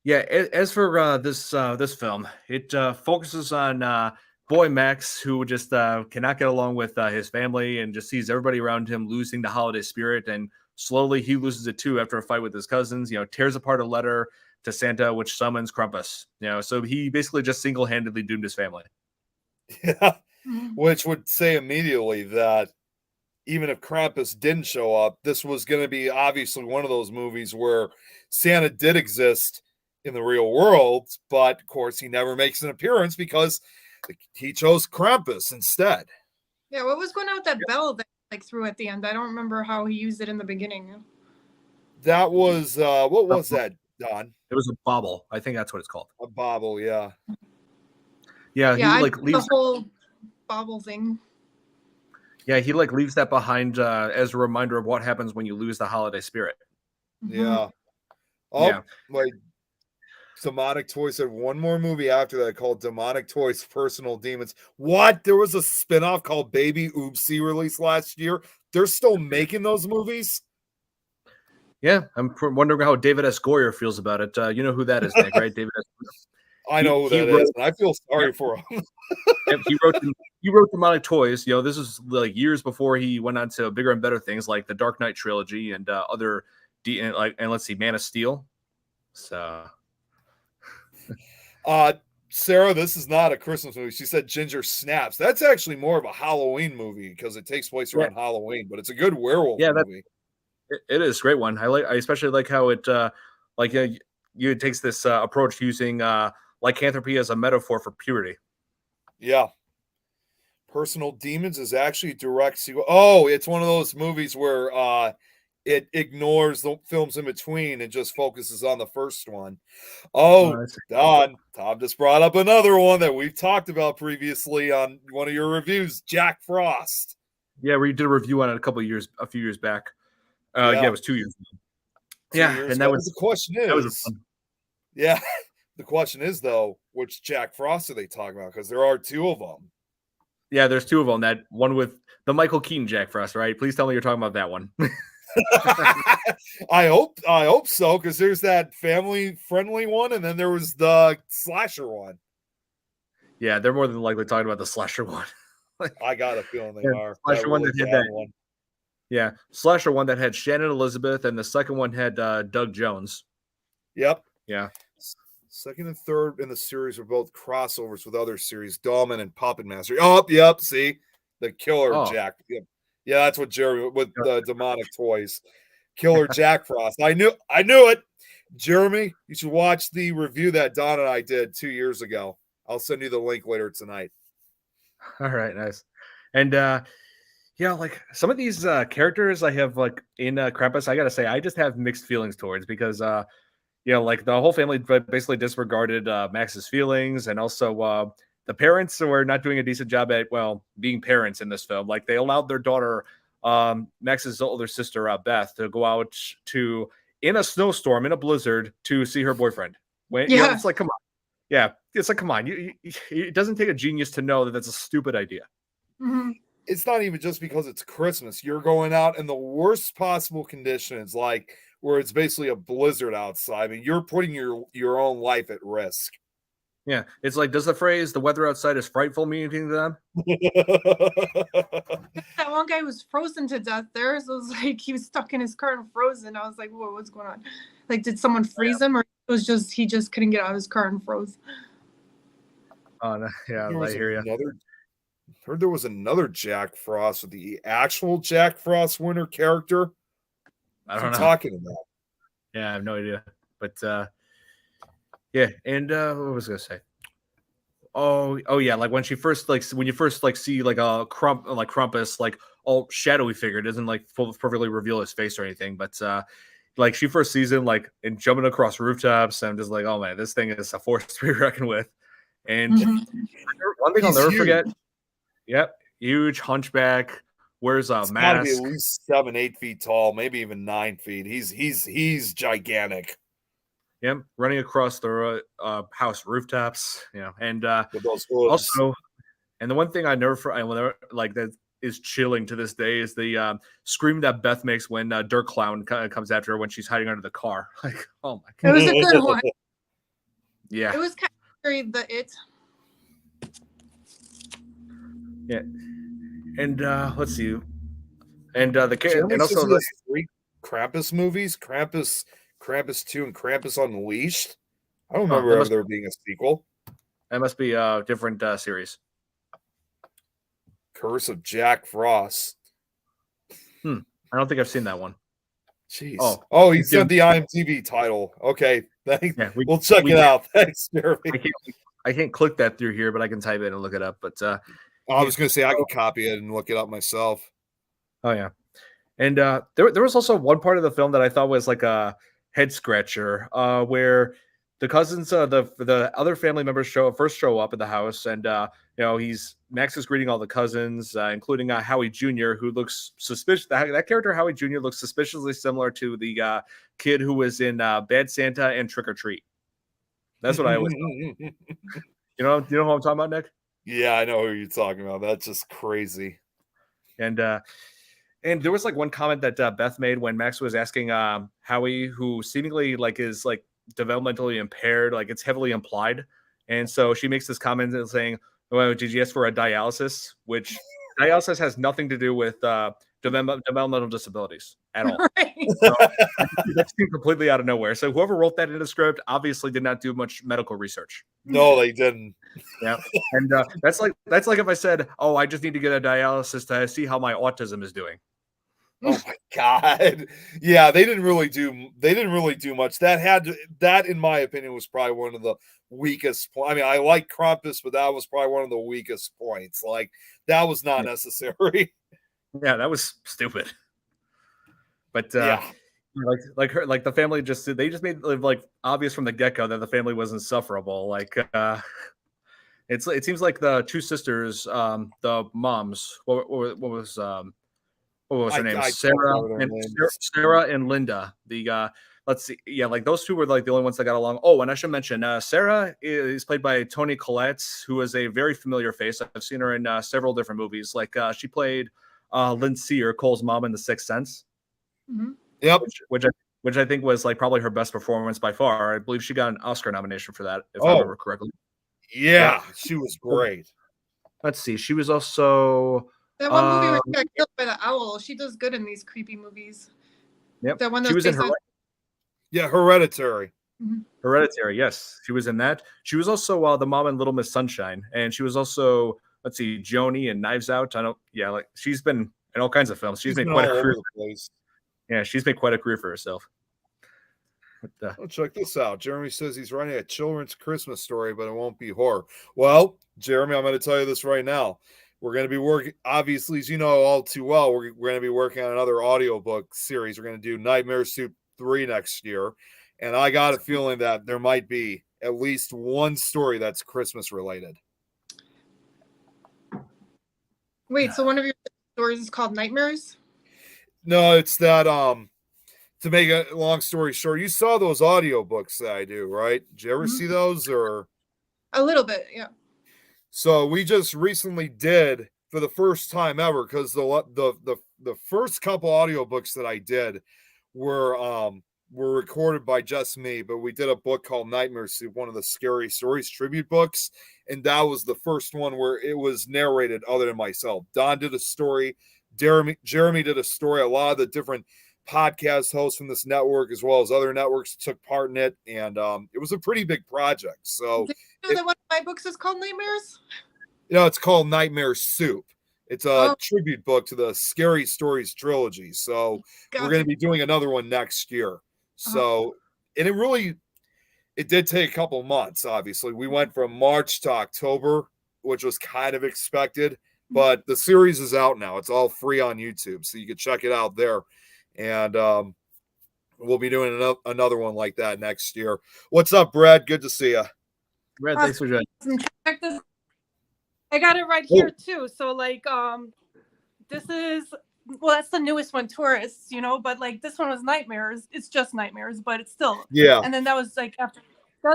B: as for this film, it focuses on boy Max, who just cannot get along with his family and just sees everybody around him losing the holiday spirit, and slowly he loses it too after a fight with his cousins. Tears apart a letter to Santa which summons Krampus. So he basically just single-handedly doomed his family.
C: Yeah, which would say immediately that even if Krampus didn't show up, this was going to be obviously one of those movies where Santa did exist in the real world, but of course he never makes an appearance because he chose Krampus instead.
D: Yeah, what was going on with that bell that threw at the end? I don't remember how he used it in the beginning.
C: That was what was that, Don?
B: It was a bauble. I think that's what it's called.
C: A bauble, yeah.
B: Yeah,
D: yeah,
B: he leaves
D: the whole bauble thing.
B: Yeah, he leaves that behind as a reminder of what happens when you lose the holiday spirit.
C: Yeah. Oh, yeah. Like Demonic Toys had one more movie after that called Demonic Toys Personal Demons. What? There was a spinoff called Baby Oopsie released last year. They're still making those movies?
B: Yeah, I'm wondering how David S. Goyer feels about it. You know who that is, Nick, right? David S. Goyer.
C: I know who that is, and I feel sorry for him.
B: He wrote Demonic Toys. This is like years before he went on to bigger and better things like the Dark Knight trilogy and other and let's see, Man of Steel. So
C: Sarah, this is not a Christmas movie. She said Ginger Snaps. That's actually more of a Halloween movie because it takes place around Halloween, but it's a good werewolf movie.
B: It is a great one. I especially like how it it takes this approach using lycanthropy as a metaphor for purity.
C: Yeah. Personal Demons is actually direct sequel. Oh, it's one of those movies where it ignores the films in between and just focuses on the first one. Oh, Don, Tom just brought up another one that we've talked about previously on one of your reviews, Jack Frost.
B: Yeah, we did a review on it a few years back. Yeah, it was 2 years ago. And that was
C: the question is. Yeah, the question is though, which Jack Frost are they talking about? Because there are two of them.
B: Yeah, there's two of them. That one with the Michael Keaton Jack Frost, right? Please tell me you're talking about that one.
C: I hope so, because there's that family-friendly one, and then there was the slasher one.
B: Yeah, they're more than likely talking about the slasher one.
C: I got a feeling they are.
B: Slasher one that had that one. Yeah, slasher one that had Shannon Elizabeth, and the second one had Doug Jones.
C: Yep.
B: Yeah.
C: Second and third in the series were both crossovers with other series, Dollman and Puppet Master. Oh, yep. See, the Killer Jack. Yep. Yeah, that's what Jeremy with the Demonic Toys. Killer Jack Frost. I knew it. Jeremy, you should watch the review that Don and I did 2 years ago. I'll send you the link later tonight.
B: All right, nice. And like some of these characters I have like in Krampus, I gotta say I just have mixed feelings towards because like the whole family basically disregarded Max's feelings, and also the parents were not doing a decent job at being parents in this film. Like they allowed their daughter, Max's older sister Beth, to go out in a snowstorm in a blizzard to see her boyfriend. It's like, come on. Yeah, it's like, come on. It doesn't take a genius to know that that's a stupid idea.
D: Mm-hmm.
C: It's not even just because it's Christmas. You're going out in the worst possible conditions, like where it's basically a blizzard outside. I mean, you're putting your own life at risk.
B: Yeah, it's like, does the phrase "the weather outside is frightful" mean anything to them?
D: That one guy was frozen to death there, so it was like he was stuck in his car and frozen. I was like, "Whoa, what's going on? Like, did someone freeze him, or it was just he just couldn't get out of his car and froze?"
B: Oh no, yeah, I hear you.
C: heard there was another Jack Frost with the actual Jack Frost winter character.
B: I don't know.
C: Talking about.
B: Yeah, I have no idea. But yeah, and what was I gonna say? Oh yeah, like when you first see like a Krampus like all shadowy figure, it doesn't like perfectly reveal his face or anything, but like she first sees him like and jumping across rooftops, and I'm just like, oh man, this thing is a force to be reckoned with. And one thing I'll never forget. Yep, huge hunchback, wears a
C: It's gotta be
B: mask.
C: at least 7-8 feet tall, maybe even 9 feet. He's gigantic.
B: Yep, running across the house rooftops, and
C: With those hooves.
B: also, and the one thing I will never like that is chilling to this day is the scream that Beth makes when Dirt Clown comes after her when she's hiding under the car. Like, oh my god,
D: It was a good one.
B: yeah,
D: It was kind of scary,
B: yeah, and let's see, and the
C: Jeremy
B: and
C: says
B: also
C: he has 3 Krampus movies, Krampus 2 and Krampus Unleashed. I don't remember ever there being a sequel.
B: That must be a different series.
C: Curse of Jack Frost.
B: I don't think I've seen that one.
C: Jeez. Oh, he sent the IMDb title. Okay, thanks.
B: Yeah,
C: we'll check it out. Thanks, Jeremy.
B: I can't click that through here, but I can type it and look it up. But
C: I was going to say I could copy it and look it up myself.
B: Oh yeah, and there was also one part of the film that I thought was like a head scratcher, where the cousins, the other family members show up at the house, and Max is greeting all the cousins, including Howie Jr., who looks suspicious. That character Howie Jr. looks suspiciously similar to the kid who was in Bad Santa and Trick or Treat. That's what I always thought. You know who I'm talking about, Nick?
C: Yeah, I know who you're talking about. That's just crazy.
B: And there was like one comment that Beth made when Max was asking Howie, who seemingly like is like developmentally impaired, like it's heavily implied, and so she makes this comment saying, "Well, did you ask for a dialysis?" Which dialysis has nothing to do with developmental disabilities at all.
D: Right.
B: So, that seemed completely out of nowhere. So whoever wrote that in the script obviously did not do much medical research.
C: No, they didn't.
B: Yeah, and that's like if I said, "Oh, I just need to get a dialysis to see how my autism is doing."
C: Oh my god. Yeah, they didn't really do much. That in my opinion was probably one of the weakest. I mean, I like Krampus, but that was probably one of the weakest points. Like that was not necessary.
B: Yeah, that was stupid. But
C: yeah.
B: like the family just made it like obvious from the get-go that the family was insufferable. Like it seems like the two sisters, the moms, what was her name? Sarah and Linda. Let's see. Yeah, like those two were like the only ones that got along. Oh, and I should mention Sarah is played by Toni Collette, who is a very familiar face. I've seen her in several different movies. Like she played Lindsay or Cole's mom in The Sixth Sense.
D: Mm-hmm.
C: Yep.
B: Which I think was like probably her best performance by far. I believe she got an Oscar nomination for that, if I remember correctly.
C: Yeah, she was great.
B: Let's see. She was also
D: that one movie where she got killed by the owl. She does good in these creepy movies.
B: Yep.
D: That one
B: she was in
C: Hereditary.
D: Mm-hmm.
B: Hereditary, yes. She was in that. She was also the mom in Little Miss Sunshine. And she was also, let's see, Joni and Knives Out. She's been in all kinds of films. She's made quite a career. Yeah, she's made quite a career for herself. But,
C: check this out. Jeremy says he's writing a children's Christmas story, but it won't be horror. Well, Jeremy, I'm going to tell you this right now. We're going to be working, obviously, as you know all too well, we're going to be working on another audiobook series. We're going to do Nightmare Soup 3 next year. And I got a feeling that there might be at least one story that's Christmas related.
D: Wait, so one of your stories is called Nightmares?
C: No, it's that to make a long story short, you saw those audiobooks that I do, right? Did you ever see those? Or
D: a little bit, yeah.
C: So we just recently did for the first time ever, because the first couple audiobooks that I did were recorded by just me, but we did a book called Nightmare Soup, one of the Scary Stories tribute books, and that was the first one where it was narrated other than myself. Don did a story, Jeremy did a story, a lot of the different podcast hosts from this network as well as other networks took part in it, and it was a pretty big project. So
D: did you know that one of my books is called Nightmares?
C: it's called Nightmare Soup. It's a tribute book to the Scary Stories trilogy. So we're going to be doing another one next year. So, and it did take a couple months, obviously. We went from March to October, which was kind of expected, but the series is out now. It's all free on YouTube, so you can check it out there. And we'll be doing another one like that next year. What's up, Brad? Good to see you.
B: Brad, thanks for joining.
D: Check this. I got it right here too. So like, this is, well, that's the newest one, Tourists, but like this one was Nightmares. It's just Nightmares, but it's still.
C: Yeah.
D: And then that was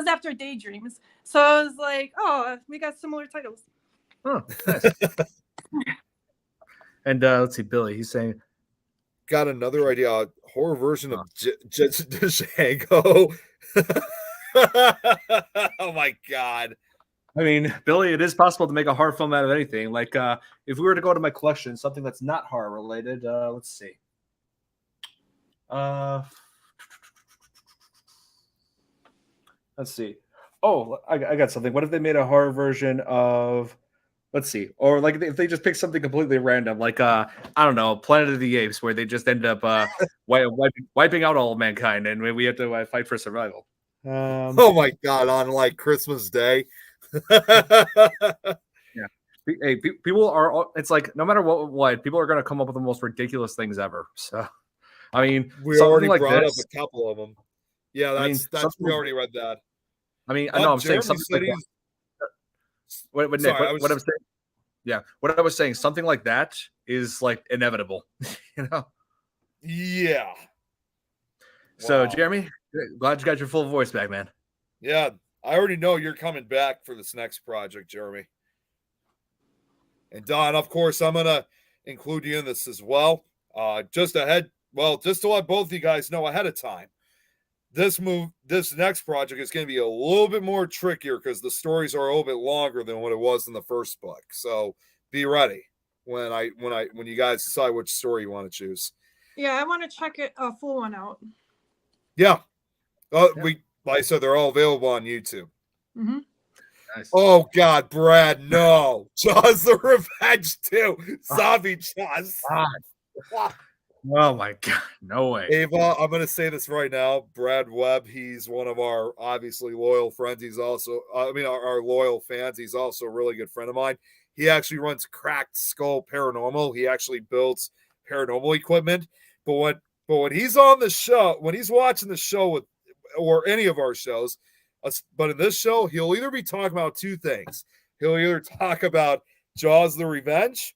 D: after Daydreams. So I was like, oh, we got similar titles.
B: Oh, nice. And let's see, Billy, he's saying,
C: got another idea, horror version of Django. Oh my God.
B: I mean, Billy, it is possible to make a horror film out of anything. Like, if we were to go to my collection, something that's not horror related, let's see. Let's see. Oh, I got something. What if they made a horror version of, let's see, or like if they just pick something completely random, like I don't know, Planet of the Apes, where they just end up wiping out all of mankind, and we have to fight for survival.
C: Oh my God! On like Christmas Day.
B: Yeah. Hey, people are. It's like no matter what, people are going to come up with the most ridiculous things ever. So, I mean,
C: we already like brought up a couple of them. Yeah, that's we already read that.
B: I mean, I know I'm saying something like that. What I'm saying, yeah, what I was saying, something like that is like inevitable,
C: Yeah.
B: So, wow. Jeremy, glad you got your full voice back, man.
C: Yeah, I already know you're coming back for this next project, Jeremy. And Don, of course, I'm gonna include you in this as well. Just to let both of you guys know ahead of time. This next project is going to be a little bit more trickier because the stories are a little bit longer than what it was in the first book. So be ready when you guys decide which story you want to choose.
D: Yeah, I want to check it a full one out.
C: Yeah. Like I said, they're all available on YouTube.
D: Mm-hmm.
C: Nice. Oh God, Brad, no. Jaws the Revenge 2. Zombie Jaws.
B: Oh my God, no way.
C: Ava, I'm going to say this right now. Brad Webb, he's one of our obviously loyal friends. He's also, our loyal fans. He's also a really good friend of mine. He actually runs Cracked Skull Paranormal. He actually builds paranormal equipment. But when he's on the show, when he's watching the show or any of our shows, but in this show, he'll either be talking about two things. He'll either talk about Jaws the Revenge,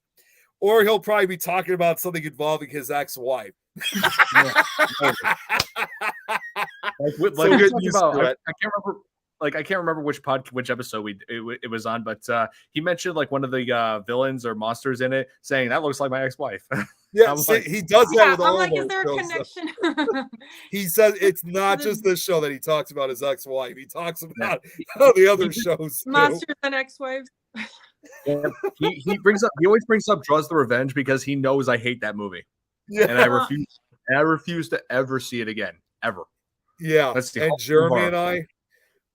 C: or he'll probably be talking about something involving his ex-wife.
B: I can't remember which episode it was on, but he mentioned like one of the villains or monsters in it, saying that looks like my ex-wife.
C: Yeah, he does that with all
D: I'm like,
C: of
D: is there a connection?
C: He says it's not just this show that he talks about his ex-wife. He talks about the other shows too.
D: Monsters and ex-wives.
B: Yeah, he always brings up Jaws the Revenge because he knows I hate that movie. Yeah. And I refuse to ever see it again. Ever.
C: Yeah. And Jeremy and I,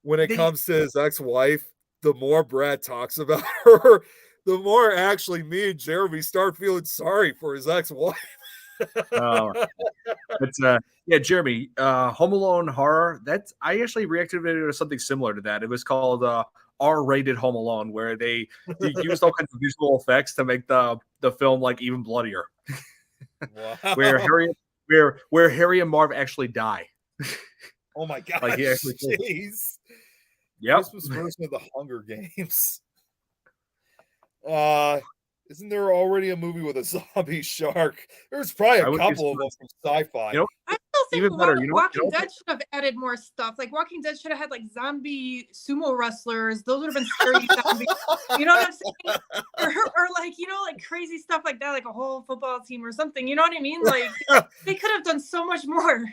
C: when it comes to his ex-wife, the more Brad talks about her, the more actually me and Jeremy start feeling sorry for his ex-wife.
B: Yeah, Jeremy, Home Alone horror, I actually reactivated to something similar to that. It was called R-rated Home Alone, where they used all kinds of visual effects to make the film like even bloodier. Wow. where Harry and Marv actually die.
C: Oh my God!
B: Like,
C: jeez.
B: Yep.
C: Christmas version of the Hunger Games. Isn't there already a movie with a zombie shark? There's probably a couple of them from sci-fi.
D: I still think Walking Dead should have added more stuff. Like Walking Dead should have had like zombie sumo wrestlers. Those would have been scary zombies. You know what I'm saying? Or like, like crazy stuff like that, like a whole football team or something. You know what I mean? Like they could have done so much more.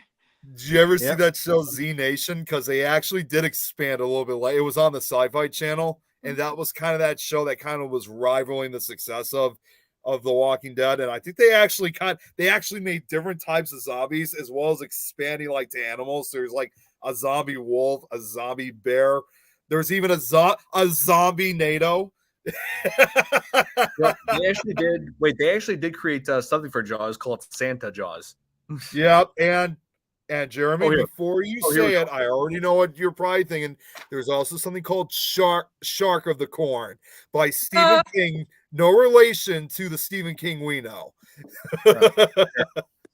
C: Did you ever see that show Z Nation? Because they actually did expand a little bit. Like it was on the Sci-Fi Channel. And that was kind of that show that kind of was rivaling the success of The Walking Dead. And I think they actually made different types of zombies as well as expanding like to animals. There's like a zombie wolf, a zombie bear. There's even a zombie NATO.
B: Well, they actually did. Wait, they actually did create something for Jaws called Santa Jaws.
C: Yep, and Jeremy,
B: here.
C: before you
B: Here we
C: say
B: go.
C: it, I already know what you're probably thinking. There's also something called Shark of the Corn by Stephen King. No relation to the Stephen King we know.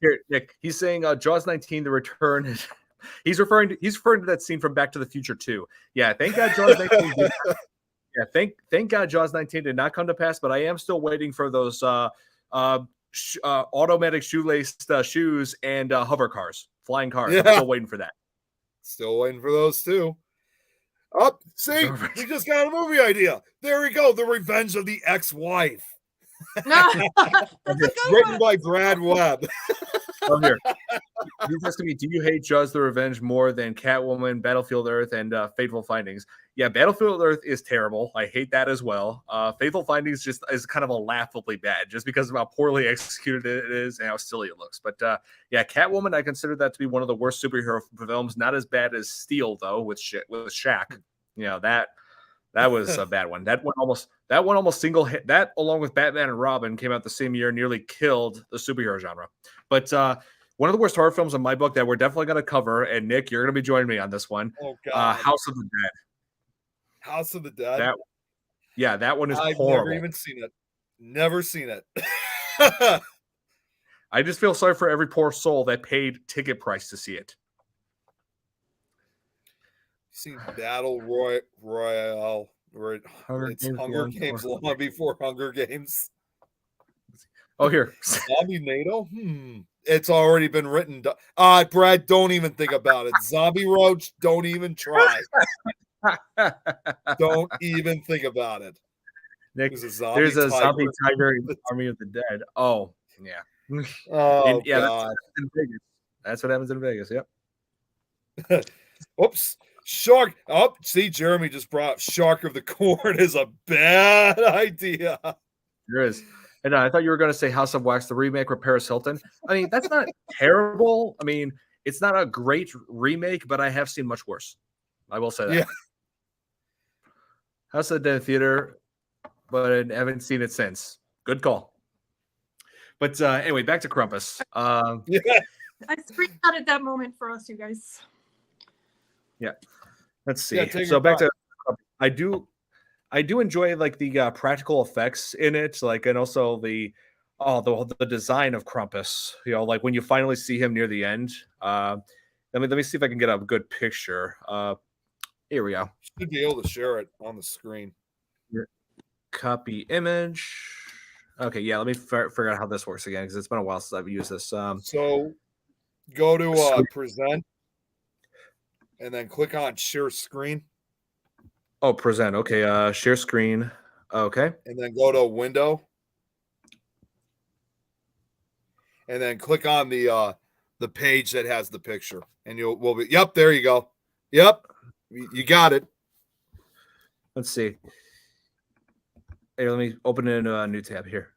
B: Here, Nick, he's saying Jaws 19, The Return. He's referring to that scene from Back to the Future 2. Yeah, thank God Jaws 19 did not, yeah, thank God Jaws 19 did not come to pass, but I am still waiting for those automatic shoelaced shoes and hover cars, flying cars.
C: Yeah.
B: I'm still waiting for that.
C: Still waiting for those too. Up, see, we just got a movie idea. There we go. The Revenge of the Ex-Wife.
D: No, that's a good
C: Written
D: one.
C: by Brad Webb.
B: Oh, here. He's asking me, do you hate Jaws the Revenge more than Catwoman, Battlefield Earth, and Fateful Findings? Yeah, Battlefield Earth is terrible. I hate that as well. Fateful Findings just is kind of a laughably bad, just because of how poorly executed it is and how silly it looks. But yeah, Catwoman, I consider that to be one of the worst superhero films. Not as bad as Steel though, with Shaq. You know that was a bad one. That one almost single hit. That along with Batman and Robin came out the same year, nearly killed the superhero genre. But one of the worst horror films in my book that we're definitely going to cover, and Nick, you're going to be joining me on this one.
C: Oh God,
B: House of the Dead.
C: House of the Dead.
B: That one is
C: I've
B: horrible.
C: never even seen it. Never seen it.
B: I just feel sorry for every poor soul that paid ticket price to see it.
C: Seen Battle Royale, where it's Hunger Games long before Hunger Games.
B: Oh, here.
C: Zombie NATO? It's already been written. Brad, don't even think about it. Zombie Roach, don't even try. Don't even think about it.
B: Nick,
C: there's
B: a zombie tiger in the Army of the Dead. Oh, yeah.
C: Oh,
B: yeah,
C: God.
B: That's what happens in Vegas. Yep.
C: Oops. Shark. Oh, see, Jeremy just brought up Shark of the Corn is a bad idea.
B: There is. And I thought you were going to say House of Wax, the remake with Paris Hilton. I mean, that's not terrible. I mean, it's not a great remake, but I have seen much worse. I will say that.
C: Yeah.
B: House of the Dead theater, but I haven't seen it since. Good call. But anyway, back to Krampus.
C: Yeah.
D: I screenshot at that moment for us, you guys.
B: Yeah. Let's see.
C: Yeah,
B: so back to I do enjoy like the practical effects in it, like, and also the design of Krampus. You know, like when you finally see him near the end. Let me see if I can get a good picture. Here we go.
C: Should be able to share it on the screen.
B: Copy image. Okay, yeah. Let me figure out how this works again because it's been a while since I've used this.
C: So go to present, and then click on share screen.
B: Oh, present. Okay. Share screen. Okay.
C: And then go to window. And then click on the page that has the picture. And we'll be, yep, there you go. Yep. You got it.
B: Let's see. Hey, let me open it in a new tab here.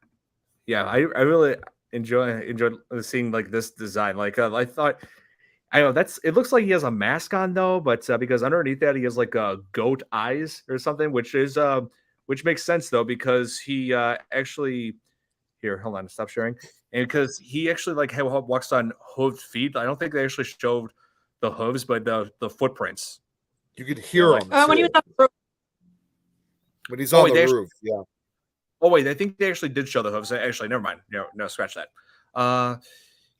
B: Yeah, I really enjoyed seeing like this design. Like I thought, I know it looks like he has a mask on though, but because underneath that he has like goat eyes or something, which makes sense though because he actually here. Hold on, stop sharing. And because he actually like walks on hooved feet. I don't think they actually showed the hooves, but the footprints.
C: You could hear him
D: when he was on the roof.
C: When he's on the roof. Yeah.
B: Oh wait, I think they actually did show the hooves. Actually, never mind. No, scratch that.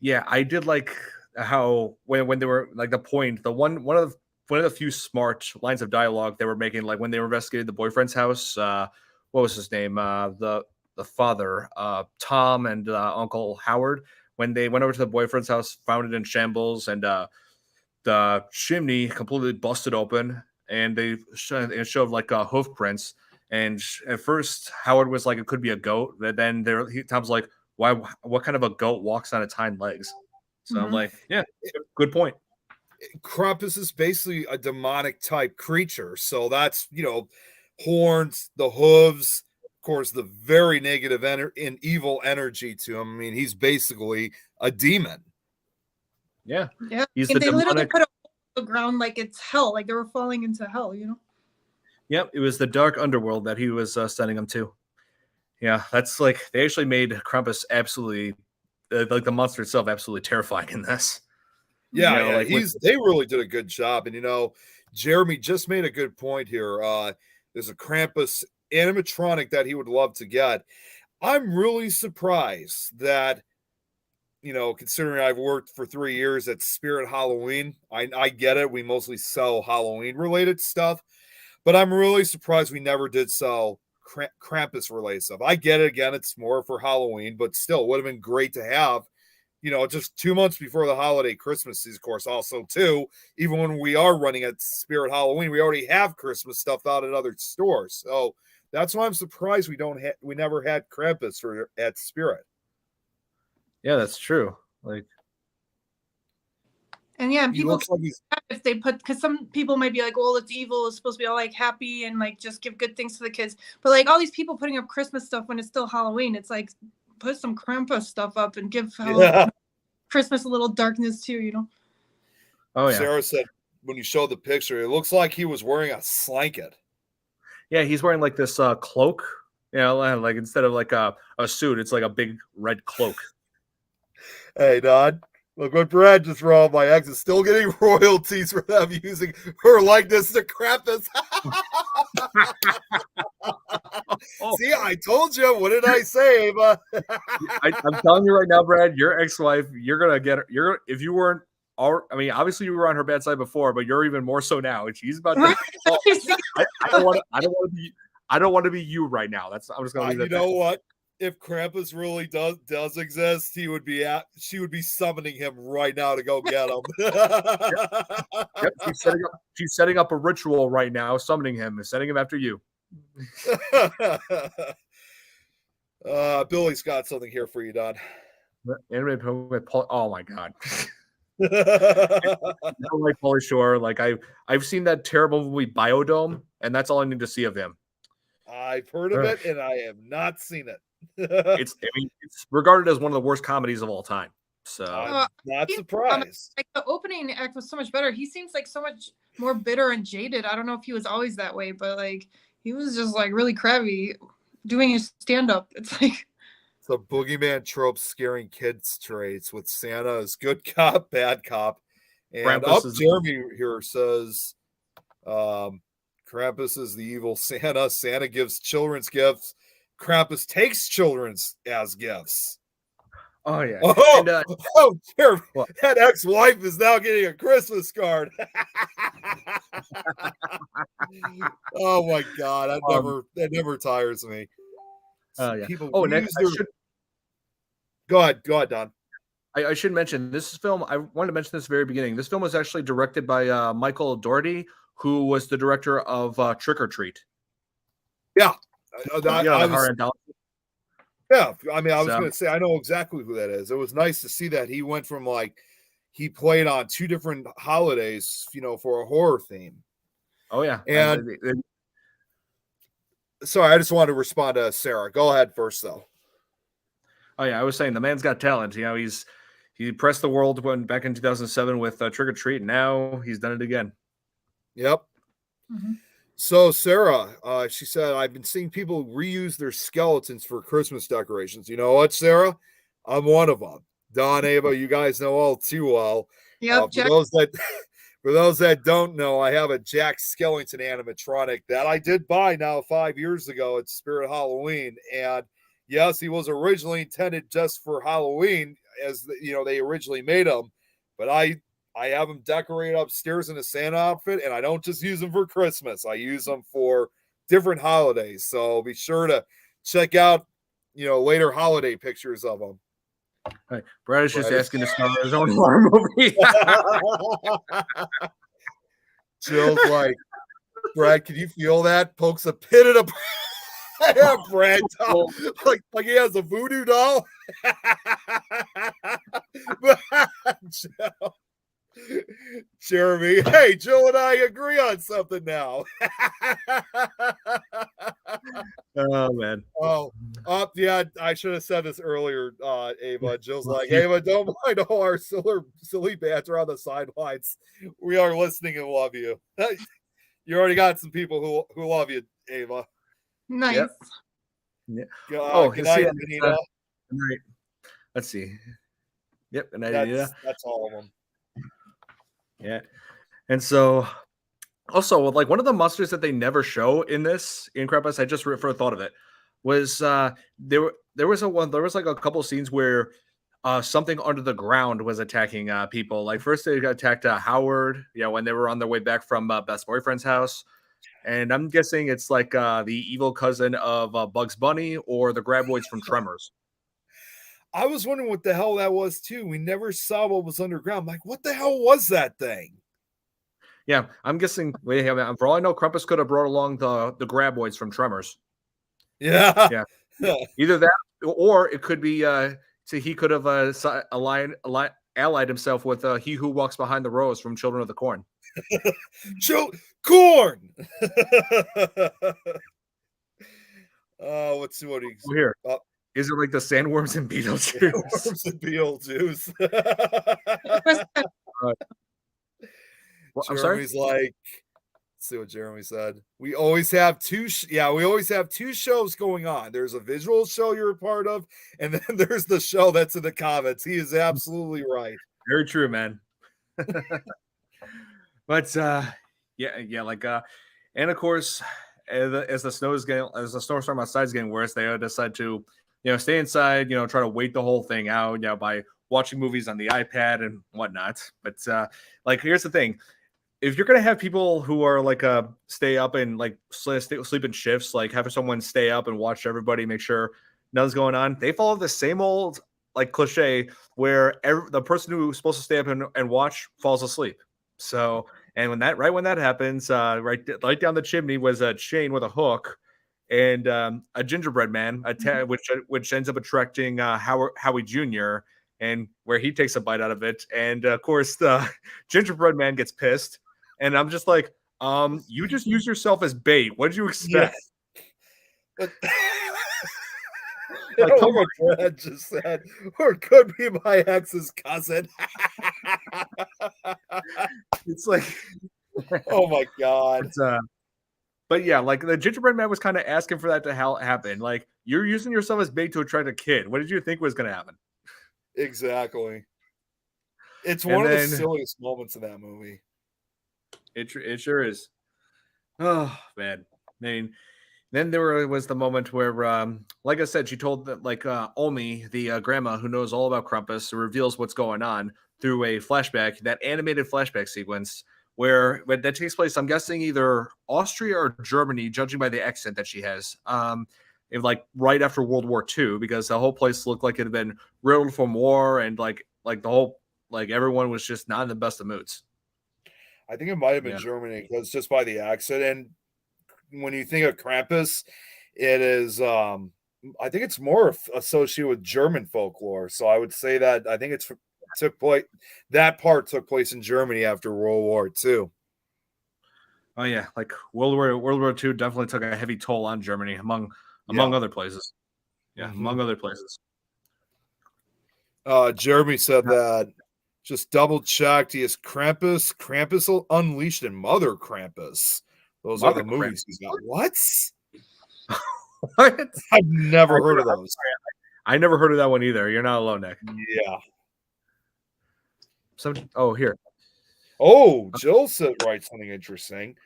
B: Yeah, I did like how when they were like one of the few smart lines of dialogue they were making, like when they were investigating the boyfriend's house. What was his name? The father, Tom, and Uncle Howard. When they went over to the boyfriend's house, found it in shambles, and the chimney completely busted open, and they showed like hoof prints. And at first, Howard was like, it could be a goat. But then Tom's like, why? What kind of a goat walks on its hind legs? So I'm like, yeah, good point.
C: Krampus is basically a demonic type creature. So that's, horns, the hooves, of course, the very negative and evil energy to him. I mean, he's basically a demon.
B: Yeah.
D: Yeah.
B: He's
D: and
B: the
D: they literally
B: demonic...
D: put a hole in the ground like it's hell, like they were falling into hell,
B: Yep, it was the dark underworld that he was sending them to. Yeah, that's like they actually made Krampus absolutely like the monster itself absolutely terrifying in this.
C: Yeah,
B: You know, like
C: they really did a good job. And Jeremy just made a good point here. There's a Krampus animatronic that he would love to get. I'm really surprised that, considering I've worked for 3 years at Spirit Halloween, I get it. We mostly sell Halloween related stuff, but I'm really surprised we never did sell Krampus related stuff. I get it. Again, it's more for Halloween, but still, it would have been great to have, just 2 months before the holiday Christmas season, of course, also too, even when we are running at Spirit Halloween, we already have Christmas stuff out at other stores. So that's why I'm surprised we never had Krampus at Spirit.
B: yeah, that's true. Like,
D: and yeah, and
C: He
D: people
C: looks like he's
D: if they put, because some people might be like, well, it's evil, it's supposed to be all like happy and like just give good things to the kids, but like all these people putting up Christmas stuff when it's still Halloween, it's like put some Krampus stuff up and give Christmas a little darkness too.
B: oh yeah,
C: Sarah said when you showed the picture, it looks like he was wearing a slanket.
B: yeah, he's wearing like this cloak. Like instead of like a suit, it's like a big red cloak.
C: Hey, Don, look what Brad just wrote. My ex is still getting royalties for them using her likeness to Krampus. See, I told you. What did I say, Ava?
B: I'm telling you right now, Brad, your ex-wife, you're gonna get her. If you weren't, obviously you were on her bad side before, but you're even more so now. And she's about to. I don't want to be you right now. I'm just gonna leave that.
C: You know what? If Krampus really does exist, she would be summoning him right now to go get him.
B: Yep, she's setting up a ritual right now, summoning him and sending him after you.
C: Billy's got something here for you, Don.
B: Oh my god. I don't like Pauly Shore. Like I've seen that terrible movie Biodome, and that's all I need to see of him.
C: I've heard of it, and I have not seen it.
B: It's regarded as one of the worst comedies of all time. So
C: I'm not surprised.
D: Like the opening act was so much better. He seems like so much more bitter and jaded. I don't know if he was always that way, but like he was just like really crabby doing his stand-up. It's like
C: it's a boogeyman trope scaring kids traits with Santa as good cop, bad cop. And Jeremy here says Krampus is the evil Santa. Santa gives children's gifts. Krampus takes children's as gifts.
B: Oh yeah.
C: Jeremy, that ex-wife is now getting a Christmas card. Oh my god, that never tires me.
B: Yeah.
C: Next, go ahead, Don.
B: I should mention this film. I wanted to mention this very beginning. This film was actually directed by Michael Dougherty, who was the director of Trick or Treat.
C: Yeah.
B: I was
C: going to say, I know exactly who that is. It was nice to see that he went from he played on 2 different holidays, for a horror theme.
B: Oh yeah.
C: And sorry, I just wanted to respond to Sarah. Go ahead first, though.
B: Oh yeah, I was saying the man's got talent. He pressed the world back in 2007 with Trick or Treat, and now he's done it again.
C: Yep. Mm-hmm. So Sarah, she said, I've been seeing people reuse their skeletons for Christmas decorations. You know what, Sarah? I'm one of them. Don, Ava, you guys know all too well.
D: Yep.
C: For those that don't know, I have a Jack Skellington animatronic that I did buy now 5 years ago at Spirit Halloween. And yes, he was originally intended just for Halloween, as they originally made him. But I have him decorated upstairs in a Santa outfit, and I don't just use them for Christmas. I use them for different holidays. So be sure to check out, later holiday pictures of them.
B: Right. Brad is just asking to start his own horror movie.
C: Jill's like, Brad, can you feel that? Pokes a pin in a Brad doll. Like he has a voodoo doll. Jeremy, hey, Joe and I agree on something now.
B: Oh man.
C: Yeah, I should have said this earlier, Ava. Jill's like, Ava, don't mind all our silly banter on the sidelines. We are listening and love you. You already got some people who love you, Ava.
D: Nice.
B: Yep. Yeah.
C: Good night, Anita.
B: Right. Let's see. Yep, and Anita.
C: That's all of them.
B: Yeah. And so also like one of the monsters that they never show in Krampus, I just thought of it, was there was like a couple scenes where something under the ground was attacking people. Like first they attacked Howard, when they were on their way back from Best Boyfriend's house. And I'm guessing it's like the evil cousin of Bugs Bunny or the Graboids from Tremors.
C: I was wondering what the hell that was too. We never saw what was underground. I'm like, what the hell was that thing?
B: Yeah, I'm guessing. For all I know, Krampus could have brought along the Graboids from Tremors.
C: Yeah.
B: Either that, or it could be. So he could have allied himself with He Who Walks Behind the Rose from Children of the Corn.
C: Corn. Let's see what he's
B: here. Is it like the sandworms and Beetlejuice?
C: Sandworms and Beetlejuice.
B: I'm sorry.
C: Jeremy's like, let's see what Jeremy said. We always have two shows going on. There's a visual show you're a part of, and then there's the show that's in the comments. He is absolutely right.
B: Very true, man. But and of course, as the snowstorm outside is getting worse, they decide to stay inside, try to wait the whole thing out, by watching movies on the iPad and whatnot. But here's the thing. If you're going to have people who are stay up and sleep in shifts, having someone stay up and watch everybody, make sure nothing's going on, they follow the same old cliche where the person who's supposed to stay up and watch falls asleep. So, and when that happens, right down the chimney was a chain with a hook and a gingerbread man, which ends up attracting Howie Jr., and where he takes a bite out of it. And of course, the gingerbread man gets pissed. And I'm just like, you just use yourself as bait. What did you expect?
C: Yeah. Come on, Brad just said, or it could be my ex's cousin.
B: It's like,
C: oh my god.
B: But yeah, the gingerbread man was kind of asking for that to happen. Like, you're using yourself as bait to attract a kid. What did you think was going to happen?
C: Exactly. It's one of the silliest moments in that movie.
B: It sure is. Oh man. I mean, then there was the moment where, like I said, she told that Omi, the grandma who knows all about Krampus, reveals what's going on through a flashback, that animated flashback sequence where that takes place, I'm guessing either Austria or Germany, judging by the accent that she has. Right after World War II, because the whole place looked like it had been riddled from war, and the whole everyone was just not in the best of moods.
C: I think it might have been Germany, because just by the accent, and when you think of Krampus, it is I think it's more associated with German folklore. So I would say that I think took place in Germany after World War II.
B: Oh yeah, World War II definitely took a heavy toll on Germany among other places. Yeah, among other places.
C: Jeremy said that just double checked. He is Krampus, Krampus Unleashed, and Mother Krampus. Those are the movies he's got. What?
B: What?
C: I've never heard of those.
B: I never heard of that one either. You're not alone, Nick.
C: Yeah.
B: Here.
C: Oh, Jill writes something interesting.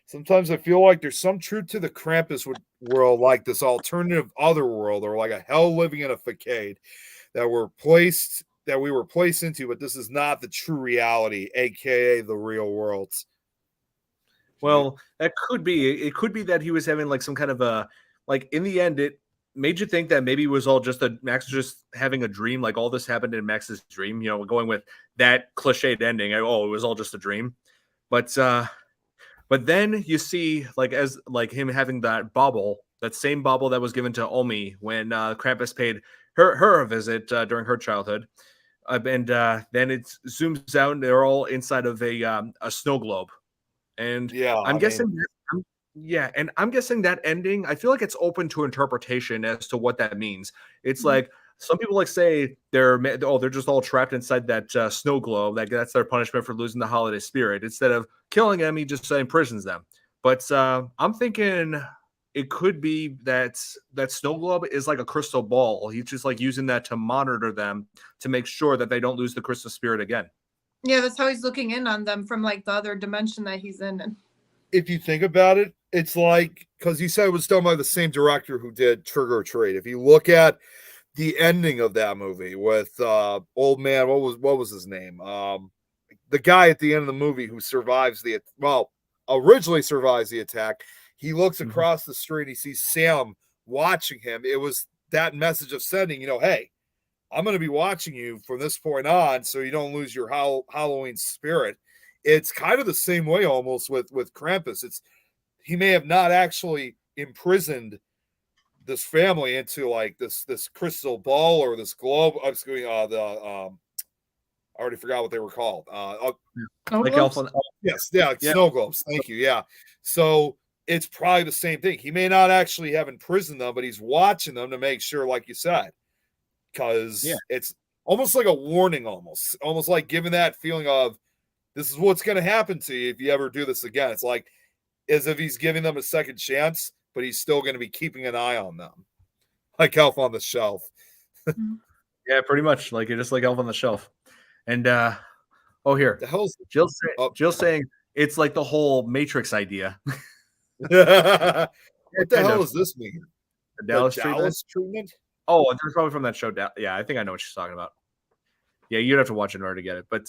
C: Sometimes I feel like there's some truth to the Krampus world, like this alternative other world, or like a hell living in a facade that we were placed into, but this is not the true reality, aka the real world.
B: Well, that could be. It could be that he was having some kind of a in the end, it made you think that maybe it was all just Max just having a dream, all this happened in Max's dream, going with that cliched ending. It was all just a dream. But then you see him having that same bauble that was given to Omi when Krampus paid her a visit during her childhood. And then it zooms out and they're all inside of a snow globe. And I'm guessing that ending, I feel like it's open to interpretation as to what that means. It's some people like say they're just all trapped inside that snow globe. That's their punishment for losing the holiday spirit. Instead of killing them, he just imprisons them. But I'm thinking it could be that snow globe is like a crystal ball. He's just like using that to monitor them to make sure that they don't lose the Christmas spirit again.
D: Yeah, that's how he's looking in on them from like the other dimension that he's in.
C: If you think about it, it's like, because you said it was done by the same director who did Trigger or Treat. If you look at the ending of that movie with old man, what was his name? The guy at the end of the movie who originally survives the attack. He looks across the street. He sees Sam watching him. It was that message of sending, hey, I'm going to be watching you from this point on, so you don't lose your Halloween spirit. It's kind of the same way almost with Krampus. He may have not actually imprisoned this family into like this crystal ball or this globe. I already forgot what they were called.
B: Like elf on,
C: snow globes. Thank you. Yeah. So it's probably the same thing. He may not actually have imprisoned them, but he's watching them to make sure, like you said, because it's almost like a warning, almost like giving that feeling of this is what's going to happen to you if you ever do this again. It's like as if he's giving them a second chance, but he's still going to be keeping an eye on them, like Elf on the Shelf.
B: Yeah, pretty much. Like you're just like Elf on the Shelf. And here,
C: The hell's
B: Jill's saying it's like the whole Matrix idea.
C: what the hell does this mean?
B: The Dallas
C: treatment?
B: Oh, it's probably from that show. Yeah, I think I know what she's talking about. Yeah, you'd have to watch it in order to get it. But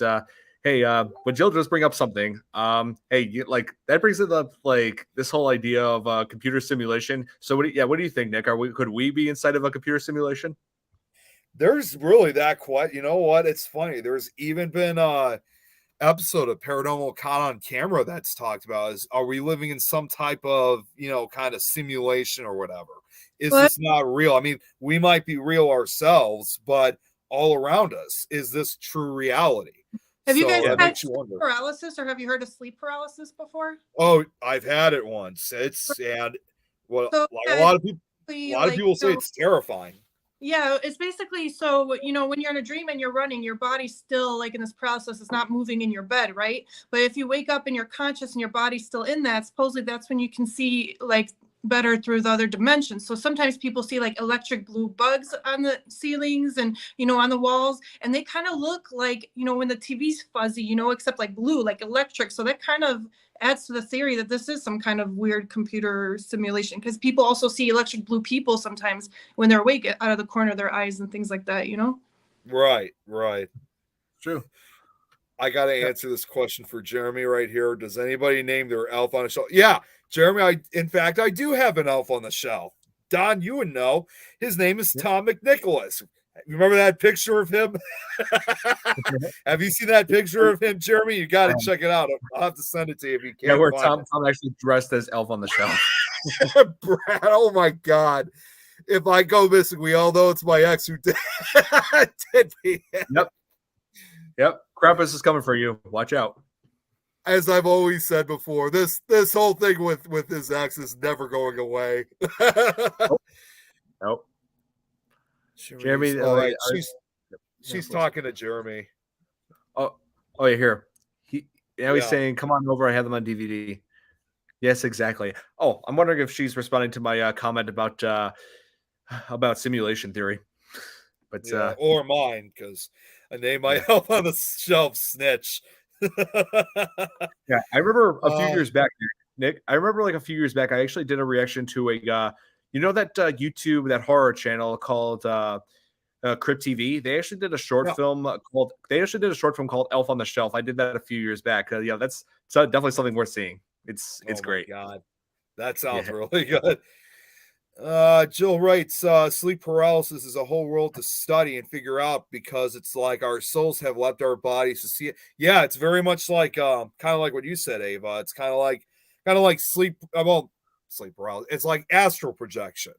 B: hey, but Jill just bring up something. That brings it up like this whole idea of computer simulation. So what do you think, Nick? Could we be inside of a computer simulation?
C: There's really that quite. You know what? It's funny. There's even been episode of Paranormal Caught on Camera that's talked about are we living in some type of kind of simulation or whatever? Is this not real? I mean, we might be real ourselves, but all around us, is this true reality?
D: Have you guys had sleep paralysis, or have you heard of sleep paralysis before?
C: Oh, I've had it once. A lot of people say it's terrifying.
D: Yeah, it's basically so, when you're in a dream and you're running, your body's still like in this process, it's not moving in your bed, right? But if you wake up and you're conscious and your body's still in that, supposedly that's when you can see like better through the other dimensions. So sometimes people see like electric blue bugs on the ceilings and, on the walls, and they kind of look like, when the TV's fuzzy, except like blue, like electric. So that kind of adds to the theory that this is some kind of weird computer simulation, because people also see electric blue people sometimes when they're awake out of the corner of their eyes and things like that,
C: Right.
B: True.
C: I got to answer this question for Jeremy right here. Does anybody name their elf on a shelf? Yeah, Jeremy, I do have an elf on the shelf. Don, you would know. His name is Tom McNicholas. Remember that picture of him? Have you seen that picture of him, Jeremy? You got to check it out. I'll have to send it to you if you can.
B: Yeah, where Tom actually dressed as Elf on the Shelf.
C: Brad, oh my God. If I go missing, we all know it's my ex who did me.
B: Yep. Krampus is coming for you. Watch out.
C: As I've always said before, this whole thing with his ex is never going away.
B: Nope.
C: Jeremy, she's talking to Jeremy.
B: Oh, yeah, here. He's saying, "Come on over. I have them on DVD." Yes, exactly. Oh, I'm wondering if she's responding to my comment about simulation theory. But
C: or mine, because I named my Elf on the Shelf Snitch.
B: Yeah, I remember a few years back, Nick. I remember like a few years back, I actually did a reaction to that YouTube, that horror channel called Crypt TV. They actually did a short film called Elf on the Shelf. I did that a few years back. That's definitely something worth seeing. It's great.
C: God, that sounds really good. Jill writes, sleep paralysis is a whole world to study and figure out, because it's like our souls have left our bodies to see it. Yeah, it's very much like kind of like what you said, Ava. It's kind of like sleep paralysis. It's like astral projection.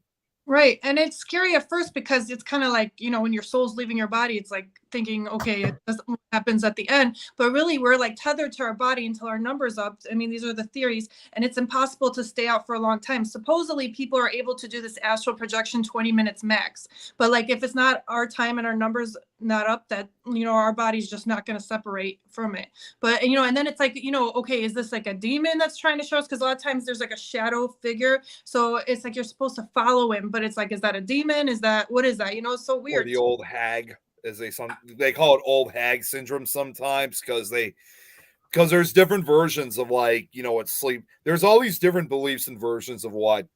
D: Right. And it's scary at first because it's kind of like, when your soul's leaving your body, it's like thinking, okay, what happens at the end. But really, we're like tethered to our body until our number's up. I mean, these are the theories, and it's impossible to stay out for a long time. Supposedly, people are able to do this astral projection 20 minutes max. But like, if it's not our time and our numbers not up, that, our body's just not going to separate from it. But, and then it's like, okay, is this like a demon that's trying to show us? Because a lot of times there's like a shadow figure. So it's like you're supposed to follow him, but it's like, is that a demon? What is that? It's so weird.
C: Or the old hag, as they call it, old hag syndrome sometimes, because there's different versions of, like, what sleep. There's all these different beliefs and versions of what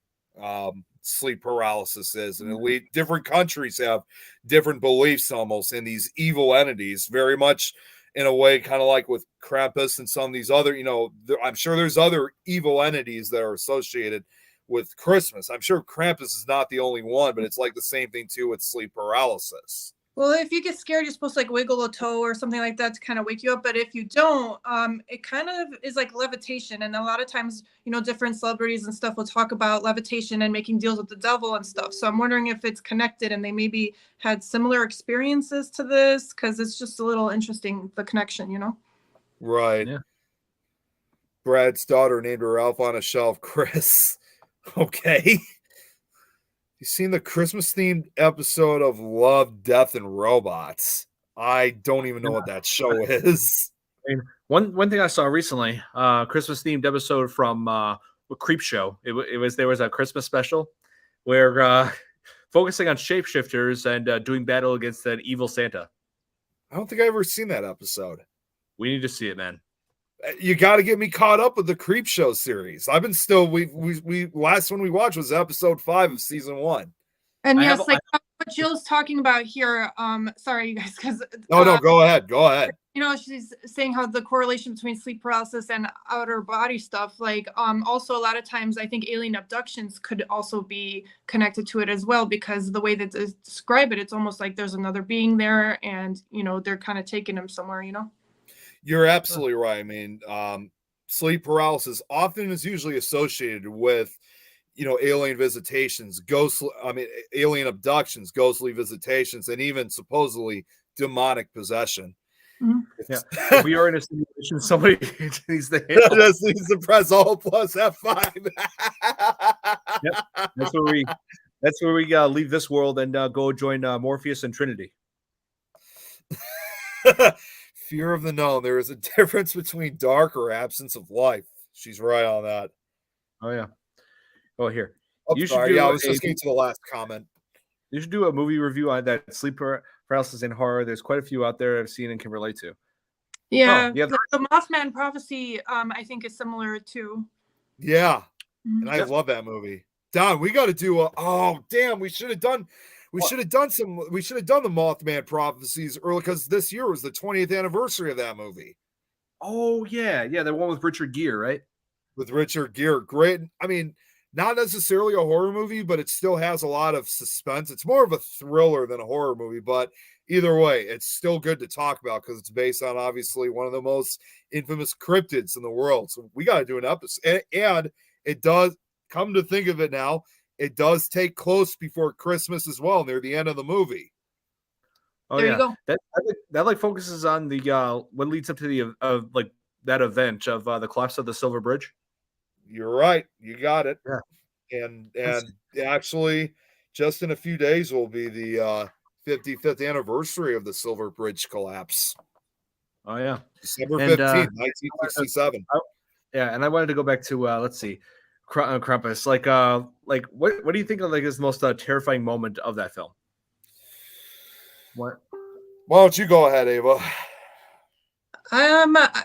C: sleep paralysis is, and different countries have different beliefs almost in these evil entities, very much in a way, kind of like with Krampus and some of these other, I'm sure there's other evil entities that are associated with Christmas. I'm sure Krampus is not the only one, but it's like the same thing too with sleep paralysis.
D: Well, if you get scared, you're supposed to like wiggle a toe or something like that to kind of wake you up. But if you don't, it kind of is like levitation. And a lot of times, different celebrities and stuff will talk about levitation and making deals with the devil and stuff. So I'm wondering if it's connected and they maybe had similar experiences to this, because it's just a little interesting, the connection,
C: Right.
B: Yeah.
C: Brad's daughter named her elf on a shelf, Chris. Okay. You seen the Christmas themed episode of Love, Death, and Robots? I don't even know what that show is.
B: I mean, one thing I saw recently, Christmas themed episode from Creep Show. There was a Christmas special where focusing on shapeshifters and doing battle against that evil Santa.
C: I don't think I ever seen that episode.
B: We need to see it, man.
C: You got to get me caught up with the Creep Show series. I've been still. We last one we watched was episode 5 of season 1.
D: And yes, what Jill's talking about here. Sorry, you guys, because
C: no, go ahead.
D: She's saying how the correlation between sleep paralysis and outer body stuff. Like, also a lot of times I think alien abductions could also be connected to it as well, because the way that they describe it, it's almost like there's another being there, and they're kind of taking him somewhere.
C: You're absolutely right. I mean, sleep paralysis often is usually associated with, alien visitations, alien abductions, ghostly visitations, and even supposedly demonic possession.
D: Mm-hmm.
B: Yeah. If we are in a situation, somebody needs to
C: just needs to press Alt plus F5.
B: Yep. That's where we leave this world and go join Morpheus and Trinity.
C: Fear of the known. There is a difference between dark or absence of life. She's right on that.
B: Oh yeah. Oh, here.
C: I was just getting to the last comment.
B: You should do a movie review on that sleep paralysis and horror. There's quite a few out there I've seen and can relate to.
D: Yeah, the Mothman Prophecy, I think, is similar to.
C: Yeah, and I love that movie. Don, we got to do we should have done. We should have done the Mothman Prophecies early, because this year was the 20th anniversary of that movie.
B: Oh yeah, the one with Richard Gere, right?
C: With Richard Gere, great. I mean, not necessarily a horror movie, but it still has a lot of suspense. It's more of a thriller than a horror movie, but either way, it's still good to talk about because it's based on obviously one of the most infamous cryptids in the world. So we got to do an episode, and it does, come to think of it now, it does take close before Christmas as well, near the end of the movie.
B: Oh, there you go. That focuses on the what leads up to the that event of the collapse of the Silver Bridge.
C: You're right. You got it.
B: Yeah.
C: And actually, just in a few days will be the 55th anniversary of the Silver Bridge collapse.
B: Oh yeah,
C: December 15th, 1967.
B: And I wanted to go back to let's see, Krampus. What do you think of is the most terrifying moment of that film? What?
C: Why don't you go ahead, Ava?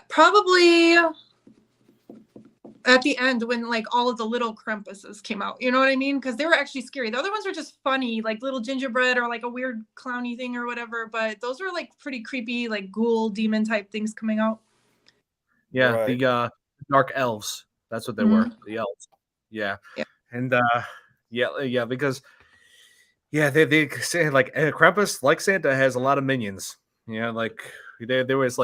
D: Probably at the end when all of the little Krampuses came out. You know what I mean? Because they were actually scary. The other ones were just funny, like little gingerbread or a weird clowny thing or whatever. But those were pretty creepy, ghoul demon type things coming out.
B: Yeah, right. The dark elves. That's what they were. The elves. Yeah. And because they say Krampus, like Santa, has a lot of minions. Yeah, there was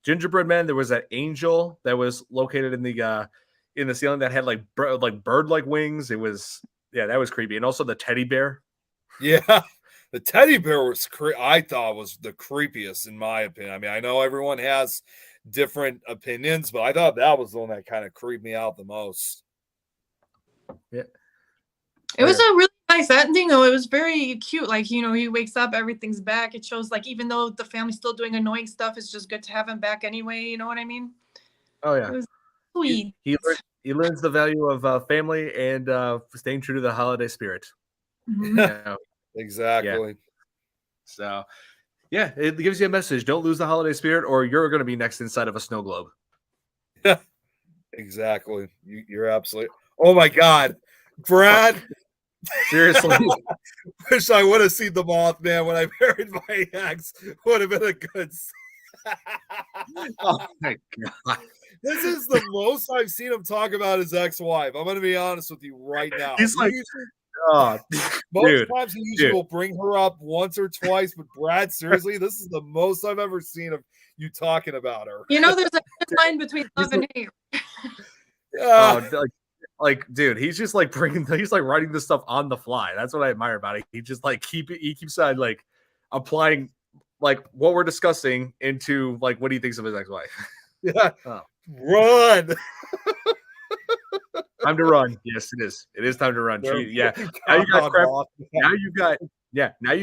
B: gingerbread men. There was that angel that was located in the ceiling that had bird-like wings. It was that was creepy. And also the teddy bear.
C: Yeah, the teddy bear was I thought was the creepiest in my opinion. I mean, I know everyone has different opinions, but I thought that was the one that kind of creeped me out the most.
B: Yeah.
D: It was a really nice ending, though. It was very cute. Like, you know, he wakes up, everything's back. It shows, like, even though the family's still doing annoying stuff, it's just good to have him back anyway. You know what I mean?
B: Oh, yeah.
D: It was sweet.
B: He learns the value of family and staying true to the holiday spirit.
D: Mhm.
B: Yeah.
C: Exactly.
B: Yeah. So, yeah, it gives you a message. Don't lose the holiday spirit or you're going to be next inside of a snow globe.
C: Yeah, exactly. You're absolutely. Oh, my God. Brad.
B: Seriously.
C: Wish I would have seen the Mothman when I married my ex. Would have been a good.
B: Oh my God.
C: This is the most I've seen him talk about his ex-wife. I'm going to be honest with you right now.
B: He's like, oh,
C: most times he usually will bring her up once or twice, but Brad, seriously, this is the most I've ever seen of you talking about her.
D: You know, there's a thin line between love and hate.
B: Like, dude, he's just like he's like writing this stuff on the fly. That's what I admire about it. He just like he keeps on like applying like what we're discussing into like what he thinks of his ex-wife.
C: Yeah.
B: Oh.
C: Run.
B: Time to run. Yes, it is. It is time to run. Yeah. Now you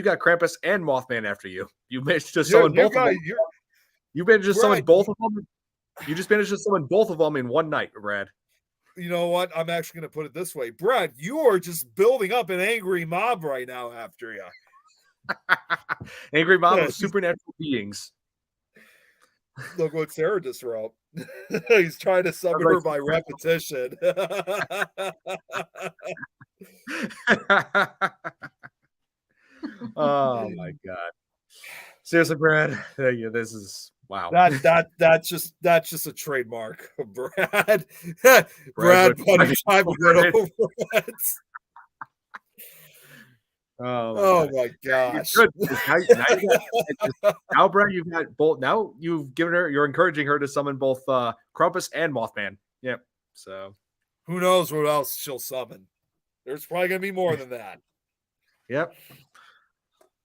B: got Krampus and Mothman after you. You managed to summon both of them. You managed to summon both of them. You just managed to summon both of them in one night, Brad.
C: You know what? I'm actually going to put it this way. Brad, you are just building up an angry mob right now after you.
B: Angry mob of supernatural beings.
C: Look what Sarah just wrote. He's trying to summon her by repetition.
B: Oh my God. Seriously, Brad. Yeah, this is wow.
C: That's just a trademark, Brad. Brad, buddy, time to get over it. Oh my gosh.
B: Now, Brad, you've got both. Now you've given her. You're encouraging her to summon both Krampus and Mothman. Yep. So
C: who knows what else she'll summon? There's probably gonna be more than that.
B: Yep.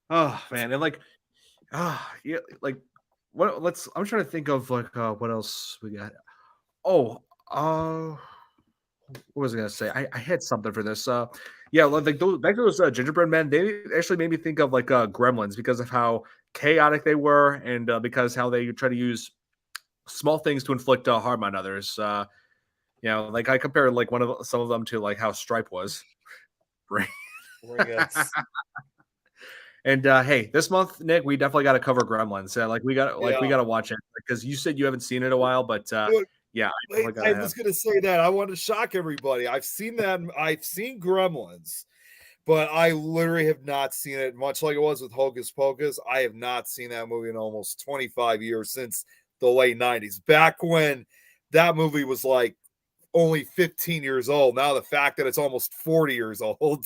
B: Oh man, and like, yeah, like what? I'm trying to think of like what else we got. Oh, what was I gonna say? I had something for this. Yeah, like those back to those gingerbread men. They actually made me think of like Gremlins because of how chaotic they were, and because how they try to use small things to inflict harm on others. You know, like I compared like some of them to like how Stripe was. And hey, this month, Nick, we definitely got to cover Gremlins. We got to watch it because you said you haven't seen it in a while, but yeah,
C: I was going to say that. I want to shock everybody. I've seen that. I've seen Gremlins, but I literally have not seen it. Much like it was with Hocus Pocus, I have not seen that movie in almost 25 years, since the late 90s. Back when that movie was like only 15 years old. Now the fact that it's almost 40 years old,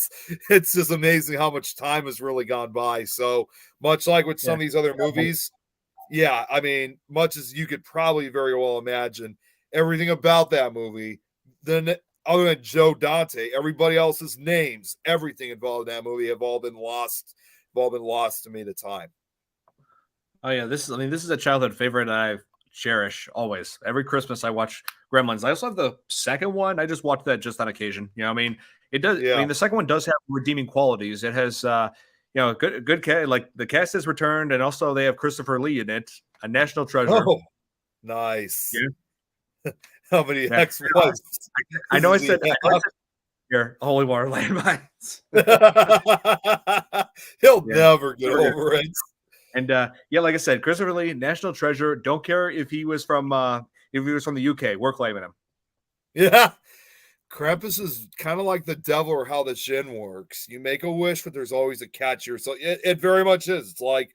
C: it's just amazing how much time has really gone by. So much like with some of these other movies, yeah, I mean, much as you could probably very well imagine, everything about that movie, then other than Joe Dante, everybody else's names, everything involved in that movie have all been lost to me to time.
B: Oh yeah, this is a childhood favorite I cherish always. Every Christmas I watch Gremlins. I also have the second one. I just watch that just on occasion. You know, I mean, it does. Yeah. I mean, the second one does have redeeming qualities. It has, you know, good cast. Like the cast has returned, and also they have Christopher Lee in it, a national treasure.
C: Oh, nice.
B: Yeah.
C: How many ex-wives?
B: I know I said here, Holy Water Landmines.
C: He'll never get over it.
B: And yeah, like I said, Christopher Lee, national treasure. Don't care if he was from the UK. We're claiming him.
C: Yeah. Krampus is kind of like the devil, or how the Jinn works. You make a wish, but there's always a catch here. So it very much is. It's like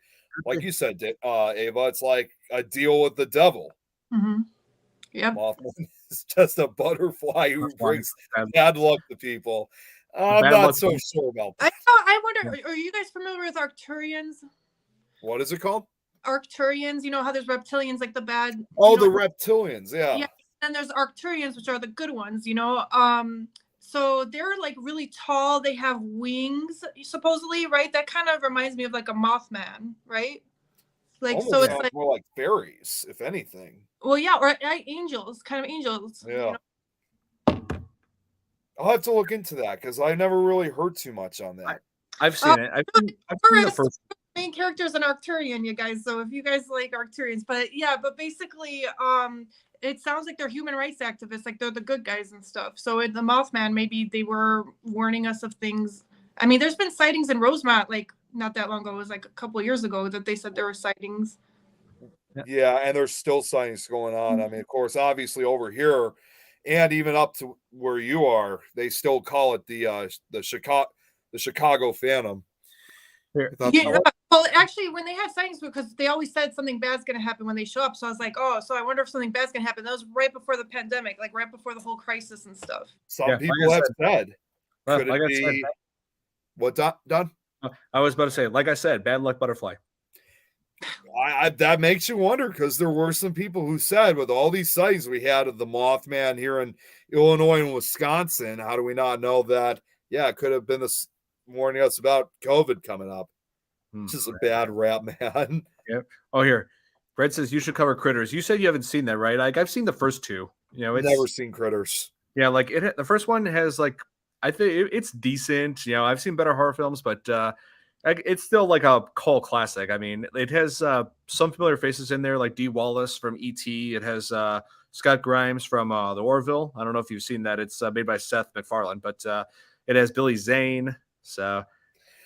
C: you said, Ava, it's like a deal with the devil.
D: Mm-hmm. Yep.
C: Mothman is just a butterfly who brings bad luck to people. I'm not so sure about that.
D: I wonder, are you guys familiar with Arcturians?
C: What is it called?
D: Arcturians. You know how there's reptilians, like the bad.
C: Oh, the reptilians, yeah.
D: Yeah. And there's Arcturians, which are the good ones. You know, So they're like really tall. They have wings, supposedly, right? That kind of reminds me of like a Mothman, right? Like,
C: Almost
D: so it's
C: sounds
D: like,
C: more like fairies, if anything.
D: well, yeah, or angels, kind of angels.
C: Yeah. I'll have to look into that because I never really heard too much on that.
B: I've seen it. I've seen the first.
D: Main character is an Arcturian, you guys. So if you guys like Arcturians, but yeah, but basically, it sounds like they're human rights activists, like they're the good guys and stuff. So in the Mothman, maybe they were warning us of things. I mean, there's been sightings in Rosemont, like not that long ago. It was like a couple of years ago that they said there were sightings.
C: Yeah, and there's still sightings going on. I mean, of course, obviously over here, and even up to where you are, they still call it the Chicago Phantom.
D: Yeah, well, actually, when they had sightings, because they always said something bad's going to happen when they show up. So I was like, oh, so I wonder if something bad's going to happen. That was right before the pandemic, like right before the whole crisis and stuff.
C: Some people have said,
B: well,
C: could
B: like
C: it be? What, Don?
B: I was about to say, like I said, bad luck butterfly.
C: That makes you wonder because there were some people who said with all these sightings we had of the Mothman here in Illinois and Wisconsin, how do we not know that? Yeah, it could have been this warning us about COVID coming up. It's just a bad rap, man.
B: Yep. Oh, here, Brett says you should cover Critters. You said you haven't seen that, right? Like I've seen the first two. You know, it's
C: never seen Critters.
B: Yeah, like the first one has like I think it's decent. You know, I've seen better horror films, but it's still like a cult classic. I mean, it has some familiar faces in there, like Dee Wallace from E.T. It has Scott Grimes from The Orville. I don't know if you've seen that. It's made by Seth MacFarlane, but it has Billy Zane. So,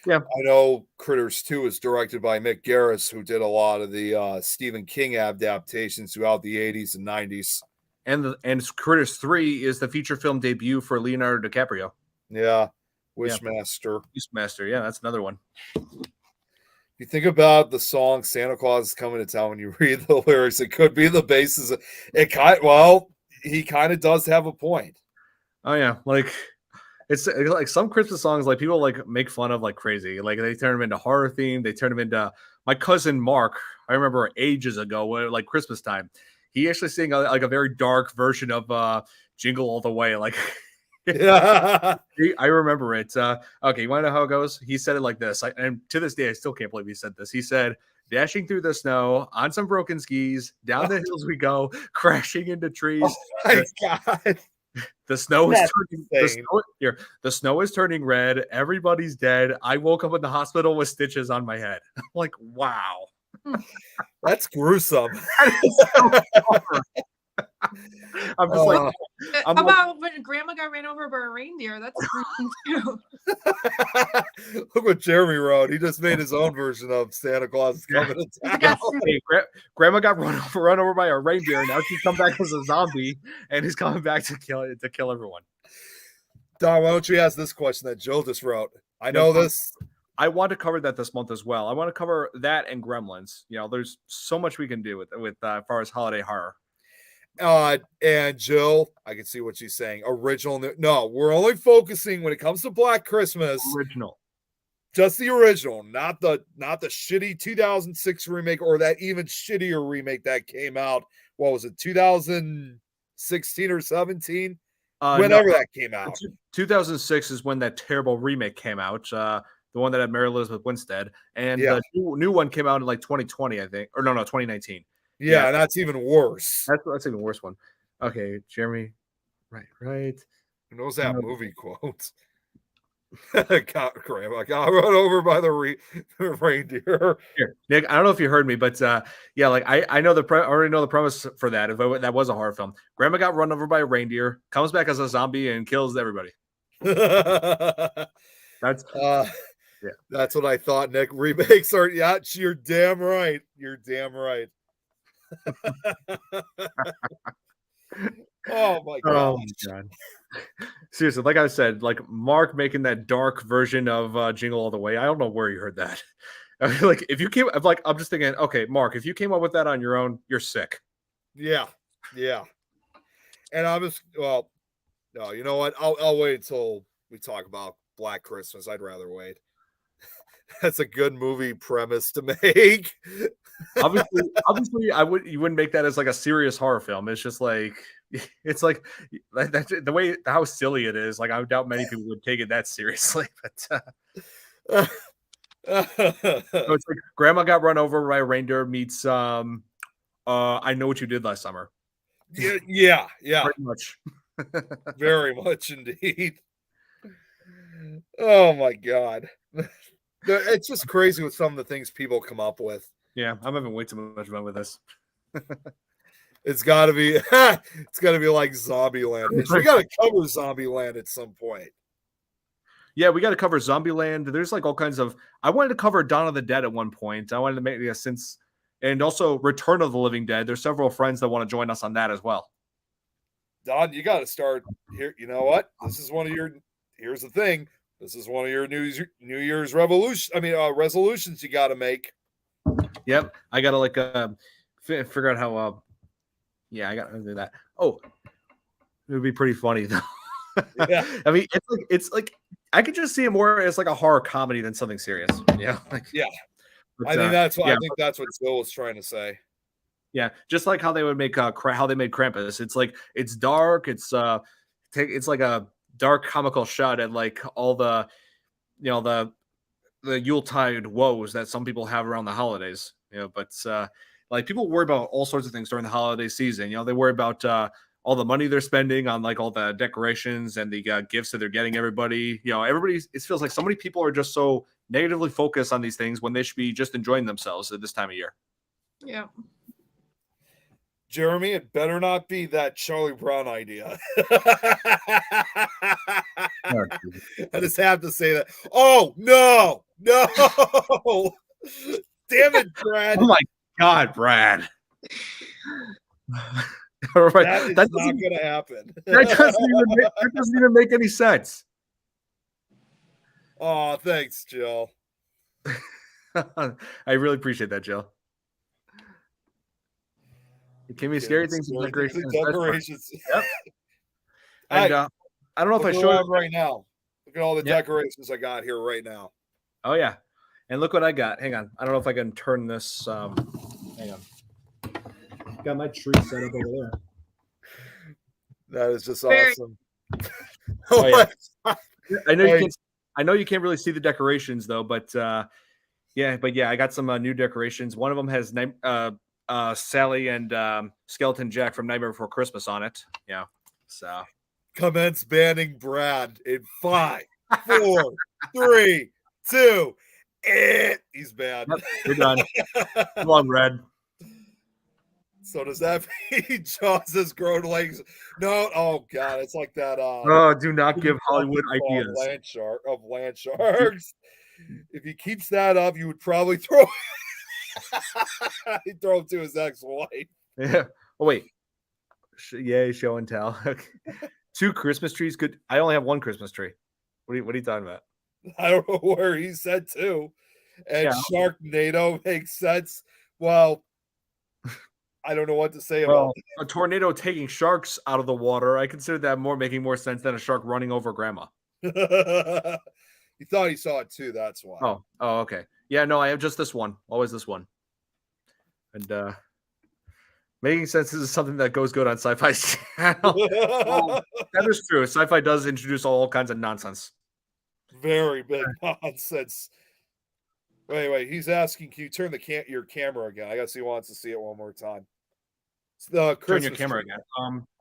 B: yeah.
C: I know Critters 2 is directed by Mick Garris, who did a lot of the Stephen King adaptations throughout the 80s and 90s.
B: And Critters 3 is the feature film debut for Leonardo DiCaprio.
C: Yeah. Wishmaster.
B: Wishmaster, yeah, that's another one.
C: If you think about the song Santa Claus is Coming to Town, when you read the lyrics, it could be the basis of it. He kind of does have a point.
B: Oh yeah, like it's like some Christmas songs, like people like make fun of like crazy. Like they turn them into horror theme. They turn them into my cousin Mark. I remember ages ago, when like Christmas time, he actually sang like a very dark version of Jingle All the Way. Like,
C: yeah,
B: I remember it. Okay, you want to know how it goes? He said it like this, and to this day, I still can't believe he said this. He said, "Dashing through the snow on some broken skis, down the hills we go, crashing into trees."
C: Oh my God.
B: The snow is turning, the snow is turning red. Everybody's dead. I woke up in the hospital with stitches on my head. I'm like, wow.
C: That's gruesome.
B: I'm just like,
D: how about when Grandma got ran over by a reindeer? That's gruesome too.
C: Look what Jeremy wrote. He just made his own version of Santa Claus is Coming to Town.
B: Hey, Grandma got run over by a reindeer, and now she's come back as a zombie, and he's coming back to kill everyone.
C: Don, why don't you ask this question that Joe just wrote? I know this.
B: I want to cover that this month as well. I want to cover that and Gremlins. You know, there's so much we can do with as far as holiday horror.
C: And Jill, I can see what she's saying. Original. No, we're only focusing when it comes to Black Christmas.
B: Original.
C: Just the original, not the shitty 2006 remake or that even shittier remake that came out. What was it, 2016 or 17? Whenever that came out.
B: 2006 is when that terrible remake came out. The one that had Mary Elizabeth Winstead, and the new one came out in like 2020, I think, or no, 2019.
C: Yeah, and that's even worse.
B: That's even worse one. Okay, Jeremy. Right.
C: Who knows that movie quote? Grandma got run over by the reindeer.
B: Here, Nick, I don't know if you heard me, but yeah, like I know already know the premise for that. If that was a horror film, Grandma got run over by a reindeer, comes back as a zombie, and kills everybody. That's
C: that's what I thought. Nick, remakes are you're damn right. You're damn right. Oh my god.
B: Seriously, like I said, like Mark making that dark version of Jingle All the Way. I don't know where you heard that. I mean, like if you came, I'm just thinking, okay, Mark, if you came up with that on your own, you're sick.
C: Yeah. And I'm just no, you know what? I'll wait until we talk about Black Christmas. I'd rather wait. That's a good movie premise to make.
B: obviously, you wouldn't make that as like a serious horror film. It's just like it's like that's the way how silly it is. Like I doubt many people would take it that seriously. But so it's like grandma got run over by a reindeer meets I know what you did last summer.
C: Yeah.
B: Pretty much.
C: Very much indeed. Oh my God. It's just crazy with some of the things people come up with.
B: Yeah, I'm having way too much fun with this.
C: It's gotta be like Zombieland. We gotta cover Zombieland at some point.
B: Yeah, we got to cover Zombieland. There's like all kinds of. I wanted to cover Dawn of the Dead at one point. I wanted to make and also Return of the Living Dead. There's several friends that want to join us on that as well.
C: Don, you got to start here. You know what? This is one of your. Here's the thing. This is one of your New Year's resolutions you got to make.
B: Yep, I got to like figure out how. Yeah, I got to do that. Oh, it would be pretty funny though.
C: Yeah.
B: I mean, it's like I could just see it more as like a horror comedy than something serious. Yeah.
C: Yeah.
B: But,
C: I think that's what Bill was trying to say.
B: Yeah, just like how they would make how they made Krampus. It's like it's dark. It's like a dark comical shot at like all the the Yuletide woes that some people have around the holidays. But like people worry about all sorts of things during the holiday season. They worry about all the money they're spending on like all the decorations and the gifts that they're getting everybody. It feels like so many people are just so negatively focused on these things when they should be just enjoying themselves at this time of year.
D: Yeah.
C: Jeremy, it better not be that Charlie Brown idea. I just have to say that. Oh, no. Damn it, Brad.
B: Oh, my God, Brad.
C: That is not going to happen.
B: That doesn't even make any sense.
C: Oh, thanks, Jill.
B: I really appreciate that, Jill. It can be scary things and decorations. Yep. And I don't know if I showed
C: it right now. Look at all the decorations I got here right now.
B: Oh yeah, and look what I got. Hang on, I don't know if I can turn this. Hang on. Got my tree set up over there.
C: That is just awesome.
B: Oh, yeah. I know you can't really see the decorations though, but yeah, I got some new decorations. One of them has Sally and Skeleton Jack from Nightmare Before Christmas on it. Yeah. So
C: commence banning Brad in 5, 4, 3, 2. He's bad.
B: Yep, you're done. Come on, Brad.
C: So does that mean Jaws has grown legs? No. Oh God, it's like that.
B: Do not give Hollywood ideas.
C: Land sharks. If he keeps that up, you would probably throw. He'd throw him to his ex-wife.
B: Yeah. Oh wait. Yay, show and tell. Okay. 2 Christmas trees could. I only have 1 Christmas tree. What are you talking about?
C: I don't know where he said 2. And Sharknado makes sense. Well, I don't know what to say about it.
B: A tornado taking sharks out of the water. I consider that making more sense than a shark running over grandma.
C: He thought he saw it too. That's why.
B: Oh, okay. Yeah, no, I have just this one. Always this one. And making sense is something that goes good on Sci-Fi's channel. Well, that is true. Sci-Fi does introduce all kinds of nonsense.
C: Very big nonsense. Wait. He's asking, can you turn your camera again? I guess he wants to see it one more time.
B: Turn your camera again.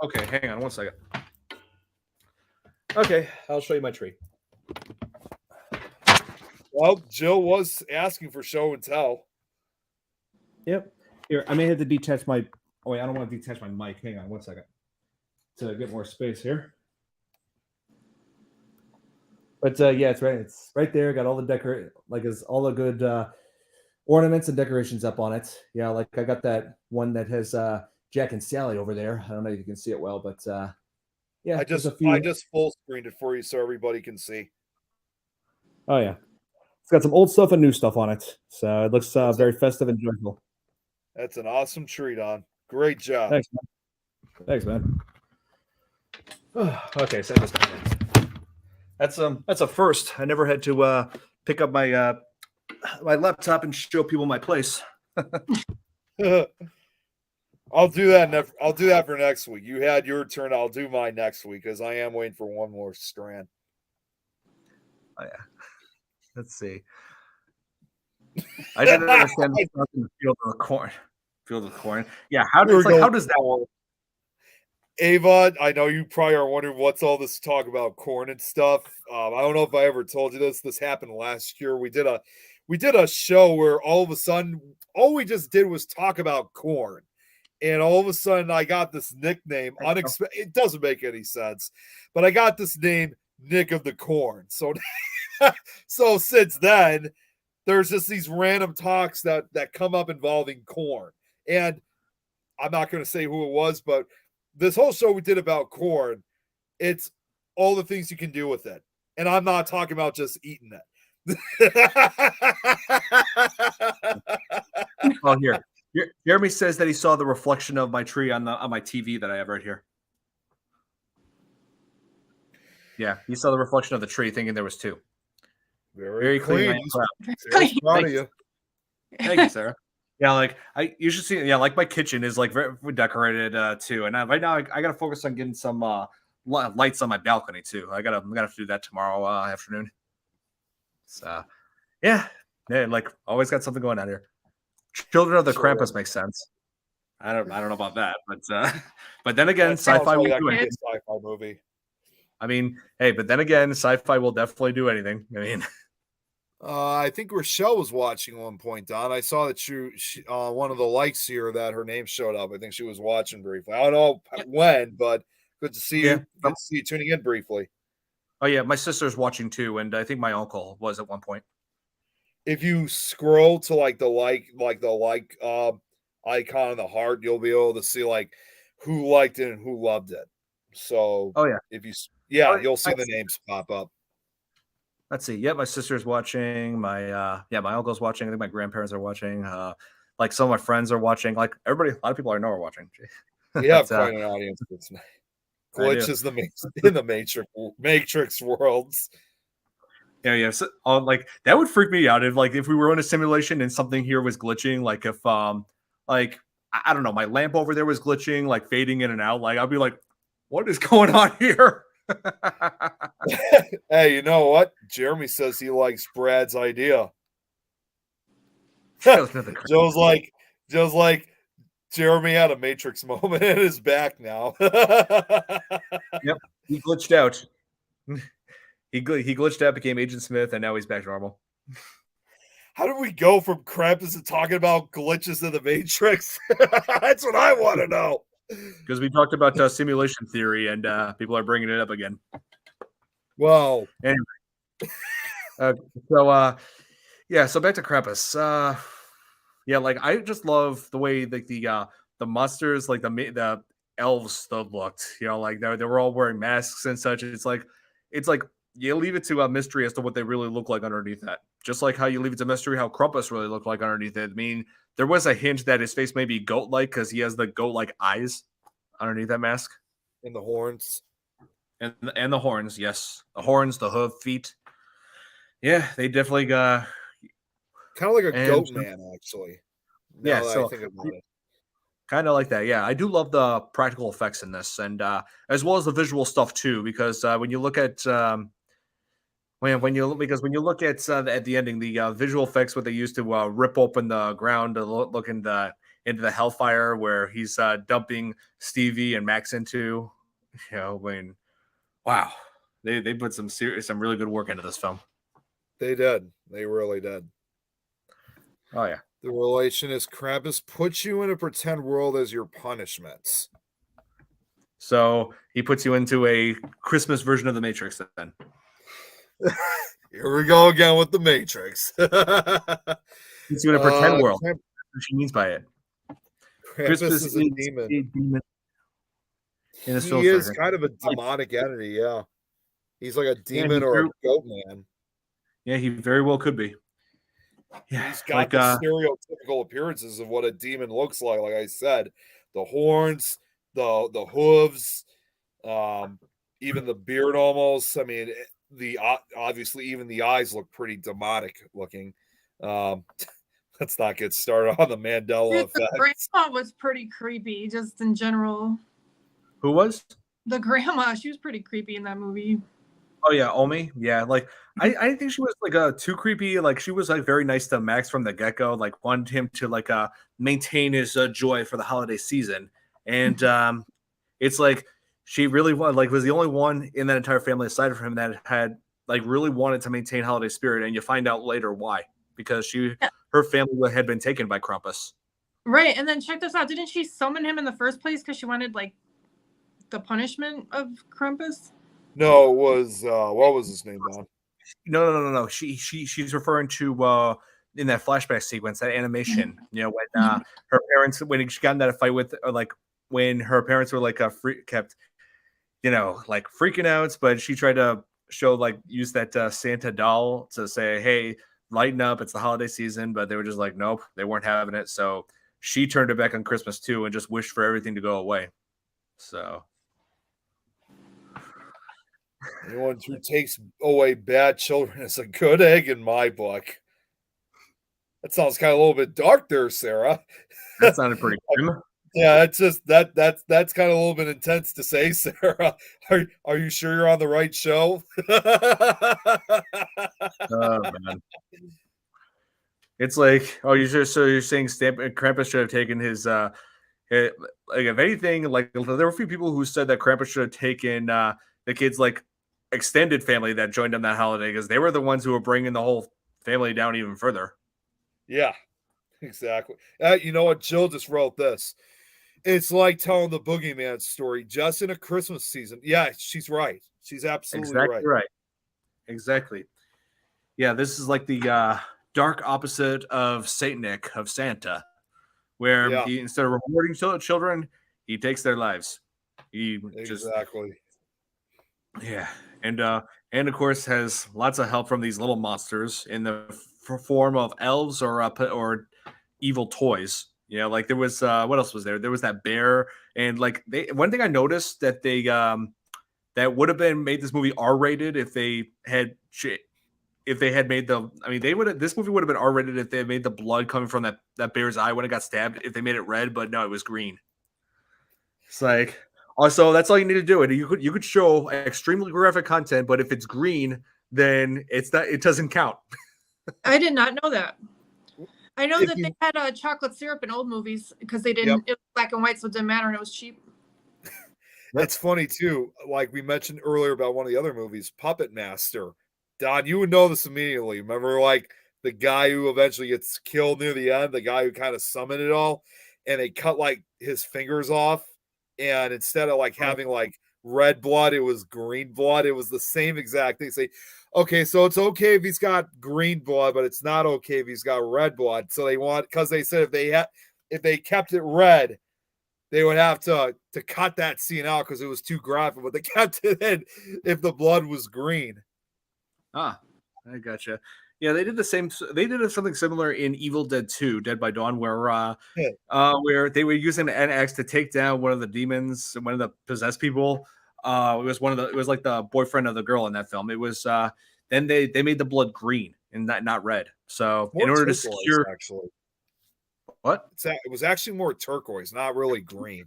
B: Okay, hang on 1 second. Okay, I'll show you my tree.
C: Well, Jill was asking for show and tell.
B: Yep. Here, I may have to detach my. Oh wait, I don't want to detach my mic. Hang on 1 second to get more space here. But yeah, it's right. It's right there. Got all the all the good ornaments and decorations up on it. Yeah, like I got that one that has Jack and Sally over there. I don't know if you can see it well, but yeah.
C: I just full screened it for you so everybody can see.
B: Oh yeah, it's got some old stuff and new stuff on it, so it looks very festive and joyful.
C: That's an awesome tree, Don. Great job.
B: Thanks, man. Okay, set this down. That's a first. I never had to pick up my my laptop and show people my place.
C: I'll do that. I'll do that for next week. You had your turn. I'll do mine next week because I am waiting for one more strand.
B: Oh yeah. Let's see. I didn't understand the stuff in the field of corn. Field of corn. Yeah. How does that work?
C: Ava, I know you probably are wondering what's all this talk about corn and stuff. I don't know if I ever told you this. This happened last year. We did a show where all of a sudden all we just did was talk about corn. And all of a sudden I got this nickname. Unexpected. It doesn't make any sense. But I got this name, Nick of the Corn. So so since then, there's just these random talks that come up involving corn. And I'm not going to say who it was, but this whole show we did about corn, it's all the things you can do with it. And I'm not talking about just eating it.
B: Oh, here. Jeremy says that he saw the reflection of my tree on my TV that I have right here. Yeah, he saw the reflection of the tree, thinking there was two. Very clean.
C: Proud of you.
B: Thank you, Sarah. Yeah, like you should see. Yeah, like my kitchen is like very decorated too. And right now, I got to focus on getting some lights on my balcony too. I gotta do that tomorrow afternoon. So, yeah, like always got something going on here. Children of the Krampus makes sense. I don't know about that, but then again, sci-fi will do anything.
C: Sci-fi movie.
B: I mean, hey, but then again, sci-fi will definitely do anything. I mean.
C: I think Rochelle was watching at one point, Don. I saw that she one of the likes here that her name showed up. I think she was watching briefly. I don't know when, but good to see you. Good to see you tuning in briefly.
B: Oh yeah, my sister's watching too, and I think my uncle was at one point.
C: If you scroll to the icon of the heart, you'll be able to see like who liked it and who loved it. So if you you'll see the names pop up.
B: Let's see. Yeah, my sister's watching. My uncle's watching. I think my grandparents are watching. Like some of my friends are watching. Like everybody, a lot of people I know are watching.
C: We have quite an audience. Glitch is in the Matrix worlds.
B: Yeah. So, like that would freak me out if we were in a simulation and something here was glitching. Like if like I don't know, my lamp over there was glitching, like fading in and out. Like I'd be like, what is going on here?
C: Hey, you know what? Jeremy says he likes Brad's idea. Joe's like Jeremy had a Matrix moment and is back now.
B: Yep, he glitched out. He glitched out, became Agent Smith, and now he's back to normal.
C: How did we go from Krampus to talking about glitches in the Matrix? That's what I want to know.
B: Because we talked about simulation theory, and people are bringing it up again.
C: Wow.
B: Anyway, so back to Krampus. Yeah, like I just love the way like the monsters, like the elves still looked. You know, like they were all wearing masks and such. It's like you leave it to a mystery as to what they really look like underneath that. Just like how you leave it to mystery how Krampus really looked like underneath it. I mean, there was a hint that his face may be goat-like because he has the goat-like eyes underneath that mask.
C: And the horns.
B: And the horns, yes. The horns, the hoof, feet. Yeah, they definitely got...
C: Kind of like a goat man, actually.
B: Yeah, so
C: I think about it.
B: Kind of like that, yeah. I do love the practical effects in this, and as well as the visual stuff too. Because when you look at when you look at the ending, the visual effects, what they used to rip open the ground to look into the hellfire where he's dumping Stevie and Max into, you know, when wow, they put some really good work into this film.
C: They did. They really did.
B: Oh yeah.
C: The relation is Krampus puts you in a pretend world as your punishments.
B: So he puts you into a Christmas version of the Matrix then.
C: Here we go again with the Matrix.
B: Puts you in a pretend world. That's what she means by it.
C: Krampus is a demon. He is kind of a demonic entity, yeah. He's like a demon or a goat man.
B: Yeah, he very well could be. Yeah,
C: he's got the stereotypical appearances of what a demon looks like. Like I said, the horns, the hooves, even the beard almost. I mean, obviously even the eyes look pretty demonic looking. let's not get started on the Mandela
D: Dude, the
C: effect.
D: grandma was pretty creepy, just in general.
B: Who was?
D: The grandma, she was pretty creepy in that movie.
B: Oh yeah, Omi. Yeah, like I didn't think she was like too creepy. Like she was like very nice to Max from the get go. Like wanted him to like maintain his joy for the holiday season, and it's like she really was the only one in that entire family aside from him that had like really wanted to maintain holiday spirit. And you find out later why, because her family had been taken by Krampus.
D: Right, and then check this out. Didn't she summon him in the first place because she wanted like the punishment of Krampus?
C: No, it was what was his name, Don?
B: No. She's referring to in that flashback sequence, that animation. You know, when her parents, when she got in that fight with, or like when her parents were like kept, you know, like freaking out, but she tried to use that Santa doll to say, "Hey, lighten up, it's the holiday season," but they were just like, nope, they weren't having it. So she turned it back on Christmas too, and just wished for everything to go away. So.
C: Anyone who takes away bad children is a good egg in my book. That sounds kind of a little bit dark there, Sarah.
B: That sounded pretty grim.
C: Yeah, it's just that's kind of a little bit intense to say, Sarah. Are you sure you're on the right show?
B: Oh man. It's like, oh, you're saying Krampus should have taken his like if anything, like there were a few people who said that Krampus should have taken the kids' like extended family that joined on that holiday, because they were the ones who were bringing the whole family down even further.
C: Yeah, exactly. You know what? Jill just wrote this. It's like telling the boogeyman story just in a Christmas season. Yeah, she's right. She's absolutely right.
B: Exactly. Yeah, this is like the dark opposite of Saint Nick, of Santa, where he, instead of rewarding children, he takes their lives.
C: Exactly.
B: Yeah, and of course has lots of help from these little monsters in the form of elves or evil toys. You know, like there was what else was there? There was that bear, and like one thing I noticed that they that would have been made this movie R-rated if they had made this movie would have been R-rated if they had made the blood coming from that bear's eye when it got stabbed, if they made it red, but no, it was green. It's like, also, that's all you need to do. And you could show extremely graphic content, but if it's green, then it doesn't count.
D: I did not know that. I know that they had chocolate syrup in old movies because they didn't. It was black and white, so it didn't matter, and it was cheap.
C: It's funny too. Like we mentioned earlier about one of the other movies, Puppet Master. Don, you would know this immediately. Remember, like the guy who eventually gets killed near the end, the guy who kind of summoned it all, and they cut like his fingers off, and instead of like having like red blood, it was green blood. It was the same exact thing. Say, okay, so it's okay if he's got green blood, but it's not okay if he's got red blood. So because they said if they kept it red, they would have to cut that scene out because it was too graphic. But they kept it in if the blood was green.
B: Ah, I gotcha. Yeah, they did the same. They did something similar in Evil Dead 2, Dead by Dawn, where they were using an axe to take down one of the demons, one of the possessed people. It was like the boyfriend of the girl in that film. It was then they made the blood green and not red. So in order to secure,
C: actually,
B: what?
C: It was actually more turquoise, not really green.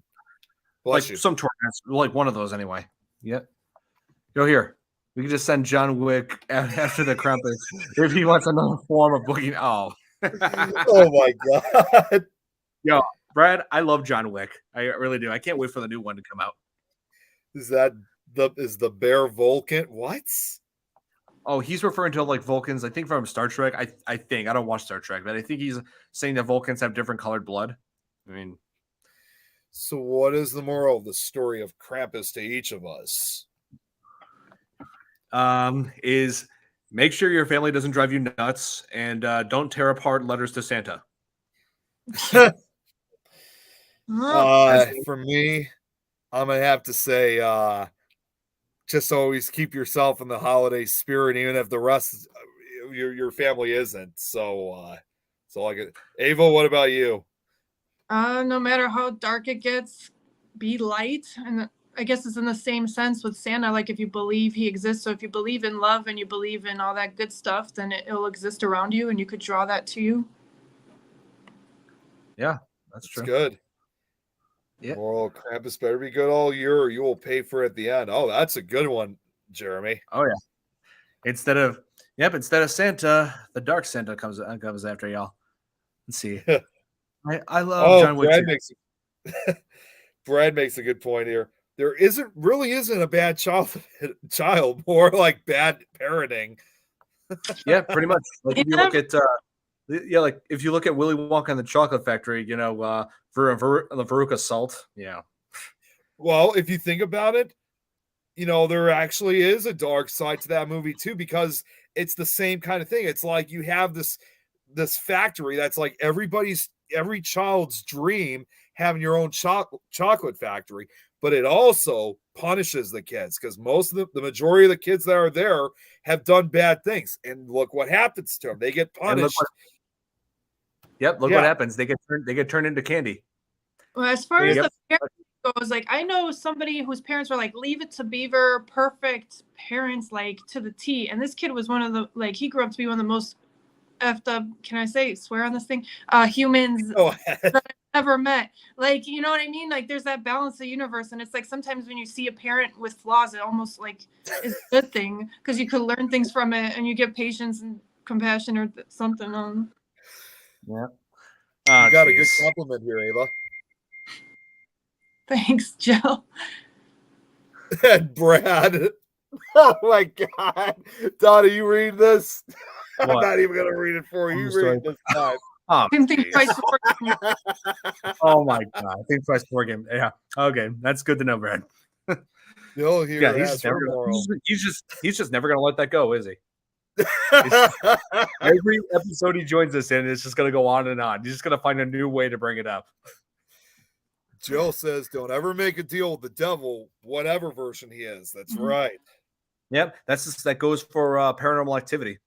B: Bless you. Some turquoise, like one of those anyway. Yep. Go here. We can just send John Wick after the Krampus if he wants another form of booking. Oh.
C: Oh my god.
B: Yo, Brad, I love John Wick. I really do. I can't wait for the new one to come out.
C: Is the bear Vulcan? What?
B: Oh, he's referring to like Vulcans, I think from Star Trek. I think. I don't watch Star Trek, but I think he's saying that Vulcans have different colored blood. I mean,
C: so what is the moral of the story of Krampus to each of us?
B: Is make sure your family doesn't drive you nuts, and don't tear apart letters to Santa.
C: For me, I'm gonna have to say just always keep yourself in the holiday spirit, even if the rest of your family isn't. So like it. Ava, what about you?
D: No matter how dark it gets, be light. And I guess it's in the same sense with Santa. Like if you believe he exists, so if you believe in love and you believe in all that good stuff, then it'll exist around you and you could draw that to you.
B: Yeah, that's
C: It's
B: true.
C: good.
B: Yeah.
C: Well, Krampus better be good all year, or you will pay for it at the end. Oh, that's a good one, Jeremy.
B: Oh yeah. Instead of Santa, the Dark Santa comes after y'all. Let's see. I love John Wick
C: Brad
B: too.
C: Brad makes a good point here. There really isn't a bad child, more like bad parenting.
B: Yeah, pretty much. Like if you look at like if you look at Willy Wonka and the Chocolate Factory, the Veruca Salt. Yeah.
C: Well, if you think about it, there actually is a dark side to that movie too, because it's the same kind of thing. It's like you have this factory that's like every child's dream, having your own chocolate factory, but it also punishes the kids because most of the majority of the kids that are there have done bad things, and look what happens to them. They get punished.
B: Look what happens. They get turned into candy.
D: Well, as far as the parents goes, like I know somebody whose parents were like Leave It to Beaver, perfect parents, like to the T. And this kid was one of the he grew up to be one of the most effed up, can I swear on this thing? Humans that I've ever met. Like, you know what I mean? Like there's that balance of the universe. And it's like sometimes when you see a parent with flaws, it almost like is a good thing because you could learn things from it and you get patience and compassion or something on.
C: Yeah. You got a good compliment here, Ava.
D: Thanks, Jill.
C: And Brad. Oh my God. Donna, you read this? I'm not even going to read it for you. You read this time.
B: Oh,
D: think twice
B: oh my God. Think twice before game. Yeah. Okay. That's good to know, Brad.
C: You'll hear
B: he's just never going to let that go, is he? Every episode he joins us in, it's just going to go on and on. He's just going to find a new way to bring it up.
C: Jill says, don't ever make a deal with the devil, whatever version he is. That's right.
B: Yep. That goes for Paranormal Activity.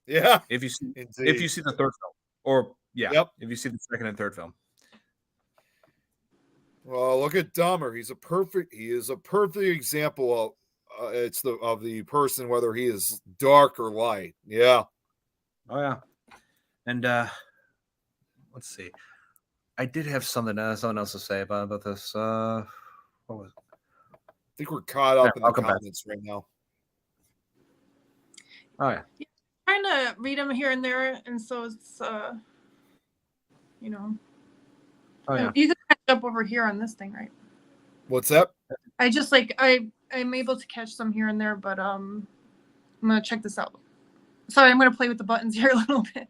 C: Yeah.
B: If you see the third film. Or if you see the second and third film.
C: Well, look at Dahmer. He is a perfect example of the person, whether he is dark or light. Yeah.
B: Oh yeah. And let's see. I did have something else to say about this. What was it?
C: I think we're caught up in the comments right now.
B: Oh yeah.
D: I'm trying to read them here and there, and so it's
B: Oh yeah.
D: You can catch up over here on this thing, right?
C: What's that?
D: I just I'm able to catch some here and there, but I'm gonna check this out. Sorry, I'm gonna play with the buttons here a little bit.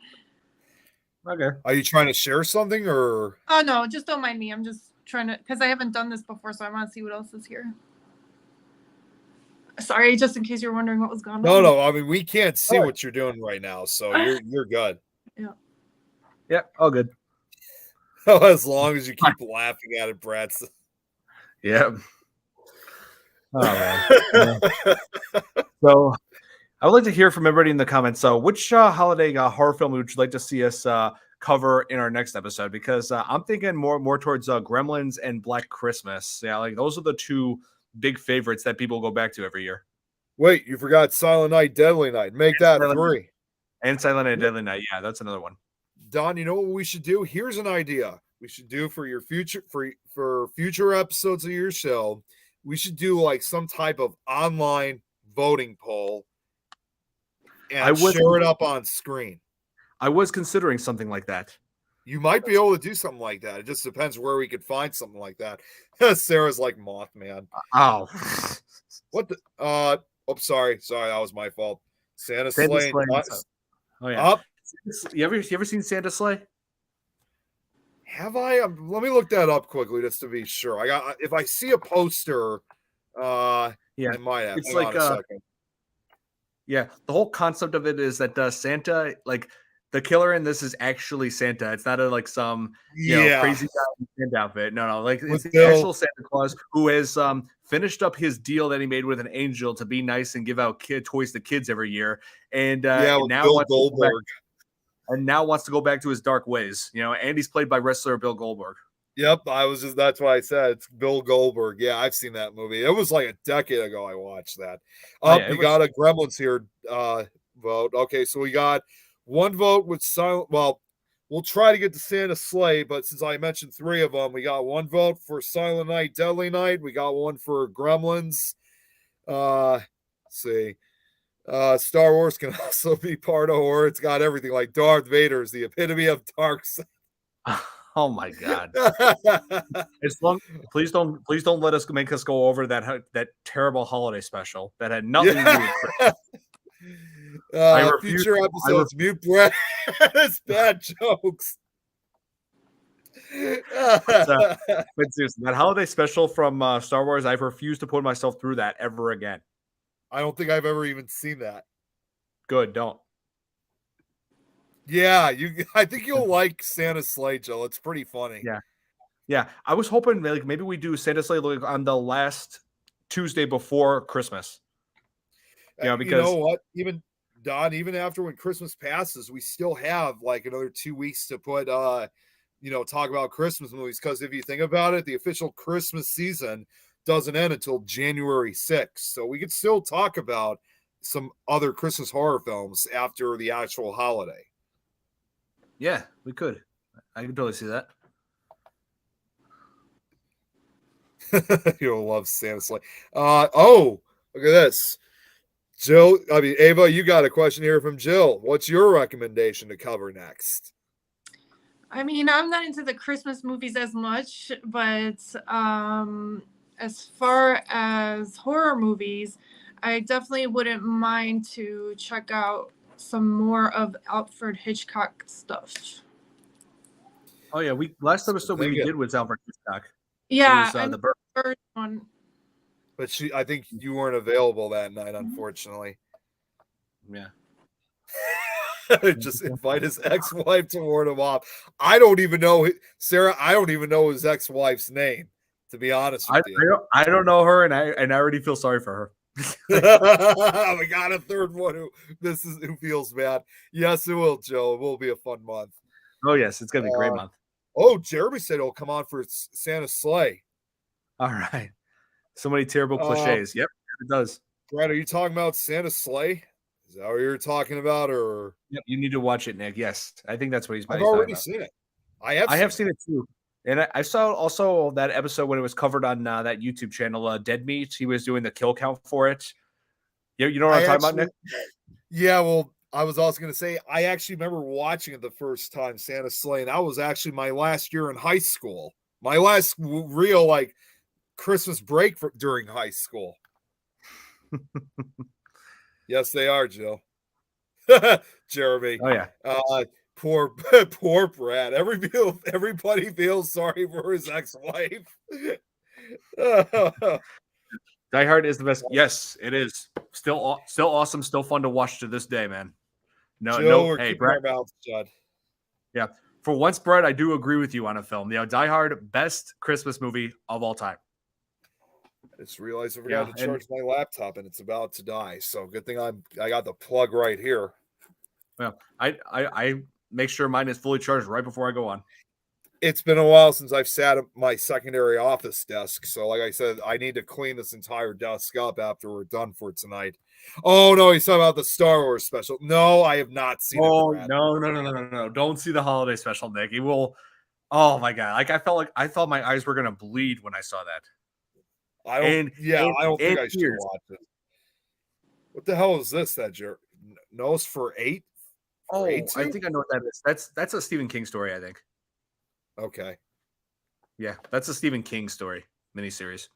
B: Okay.
C: Are you trying to share something or?
D: Oh no, just don't mind me. I'm just trying to, because I haven't done this before, so I want to see what else is here. Sorry, just in case you're wondering what was going on.
C: No. I mean, we can't see what you're doing right now, so you're good.
D: Yeah.
B: Yeah. All good.
C: As long as you keep laughing at it, Brad.
B: Yeah. Oh man. So, I would like to hear from everybody in the comments. So, which holiday horror film would you like to see us cover in our next episode? Because I'm thinking more towards Gremlins and Black Christmas. Yeah, like those are the two big favorites that people go back to every year.
C: Wait, you forgot Silent Night, Deadly Night. Make that 3.
B: And Silent Night, Deadly Night. Yeah, that's another one.
C: Don, you know what we should do? Here's an idea. We should do for your future for future episodes of your show. We should do like some type of online voting poll and share it up on screen.
B: I was considering something like that.
C: You might be able to do something like that. It just depends where we could find something like that. Sarah's like Mothman.
B: Oh.
C: What the sorry, that was my fault. Santa's Sleigh.
B: Oh yeah. You ever seen Santa Sleigh?
C: Have I? Let me look that up quickly just to be sure. If I see a poster, I might have.
B: It's
C: Hang on a second.
B: Yeah, the whole concept of it is that Santa, like the killer in this, is actually Santa. It's not some crazy guy in Santa outfit. No, like it's the actual Santa Claus who has finished up his deal that he made with an angel to be nice and give out toys to kids every year, and now
C: Bill Goldberg.
B: And now wants to go back to his dark ways, and he's played by wrestler Bill Goldberg.
C: Yep, that's what I said. It's Bill Goldberg. Yeah, I've seen that movie. It was like a decade ago I watched that. Got a Gremlins here vote. Okay, so we got one vote with silent. Well, we'll try to get to Santa Sleigh, but since I mentioned 3 of them, we got 1 vote for Silent Night, Deadly Night. We got 1 for Gremlins. Let's see. Star Wars can also be part of horror. It's got everything. Like Darth Vader is the epitome of dark side.
B: Oh my God! As long, please don't let us make us go over that terrible holiday special that had nothing to do with Christmas.
C: Future episodes, mute Brett. It's bad jokes.
B: But seriously, that holiday special from Star Wars, I've refused to put myself through that ever again.
C: I don't think I've ever even seen that.
B: Good, don't.
C: Yeah, I think you'll like Santa Sleigh, Joe. It's pretty funny.
B: Yeah. I was hoping like maybe we do Santa Sleigh like on the last Tuesday before Christmas. Because
C: you know what? Even Don, even after when Christmas passes, we still have like another 2 weeks to put talk about Christmas movies, because if you think about it, the official Christmas season doesn't end until January 6th. So we could still talk about some other Christmas horror films after the actual holiday.
B: Yeah, we could. I can totally see that.
C: You'll love Santa Sleigh. Look at this. Ava, you got a question here from Jill. What's your recommendation to cover next?
D: I mean, I'm not into the Christmas movies as much, but as far as horror movies, I definitely wouldn't mind to check out some more of Alfred Hitchcock stuff.
B: Oh yeah, last episode we did with Alfred Hitchcock.
D: Yeah,
B: it was,
D: the first one.
C: But I think you weren't available that night, unfortunately.
B: Yeah.
C: Just invite his ex-wife to ward him off. I don't even know, Sarah. I don't even know his ex-wife's name, to be honest with you.
B: I don't know her, and I already feel sorry for her.
C: We got a third one who feels bad. Yes, it will, Joe. It will be a fun month.
B: Oh yes, it's gonna be a great month.
C: Oh, Jeremy said it'll come on for Santa Sleigh.
B: All right. So many terrible cliches. Yep, it does.
C: Brad, are you talking about Santa Sleigh? Is that what you're talking about, or?
B: Yep, you need to watch it, Nick. Yes, I think that's what he's.
C: I've already seen it. I have seen it
B: too, and I saw also that episode when it was covered on that YouTube channel, Dead Meat. He was doing the kill count for it. You know what I'm talking about, Nick?
C: Yeah, well, I was also going to say I actually remember watching it the first time, Santa Sleigh, and that was actually my last year in high school. My last real Christmas break during high school. Yes, they are, Joe. Jeremy.
B: Oh yeah.
C: Poor Brad. Everybody feels sorry for his ex-wife.
B: Die Hard is the best. Yes, it is. Still awesome. Still fun to watch to this day, man. No. Hey, Brad. Yeah. For once, Brad, I do agree with you on a film. Die Hard, best Christmas movie of all time.
C: I just realized I forgot to charge my laptop, and it's about to die. So good thing I got the plug right here.
B: Well, I make sure mine is fully charged right before I go on.
C: It's been a while since I've sat at my secondary office desk. So like I said, I need to clean this entire desk up after we're done for tonight. Oh, no, he's talking about the Star Wars special. No, I have not seen it.
B: Oh, no. Don't see the holiday special, Nick. It will. Oh, my God. I thought my eyes were going to bleed when I saw that.
C: I don't think I should watch it. What the hell is this? That jerk? Nose for 8?
B: Oh, I think I know what that is. That's a Stephen King story, I think.
C: Okay.
B: Yeah, that's a Stephen King story miniseries.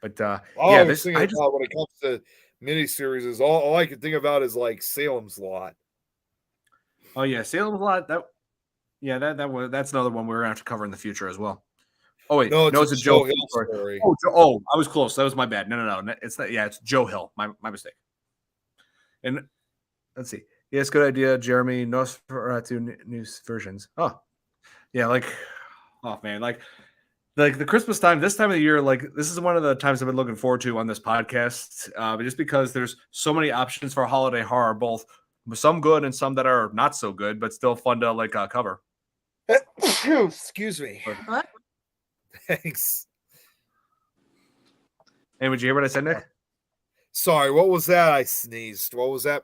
B: But
C: when it comes to miniseries, is all I can think about is like Salem's Lot.
B: Oh yeah, Salem's Lot. That's another one we're gonna have to cover in the future as well. Oh wait, no, it's a Joe Hill story. Oh, I was close. That was my bad. No. It's not. Yeah, it's Joe Hill. My mistake. And let's see. Yes, good idea, Jeremy. Nosferatu news versions. Oh, yeah, man, like the Christmas time, this time of the year, this is one of the times I've been looking forward to on this podcast, just because there's so many options for holiday horror, both some good and some that are not so good, but still fun to cover.
C: Excuse me.
D: What?
C: Thanks.
B: Hey, would you hear what I said, Nick?
C: Sorry, what was that? I sneezed. What was that?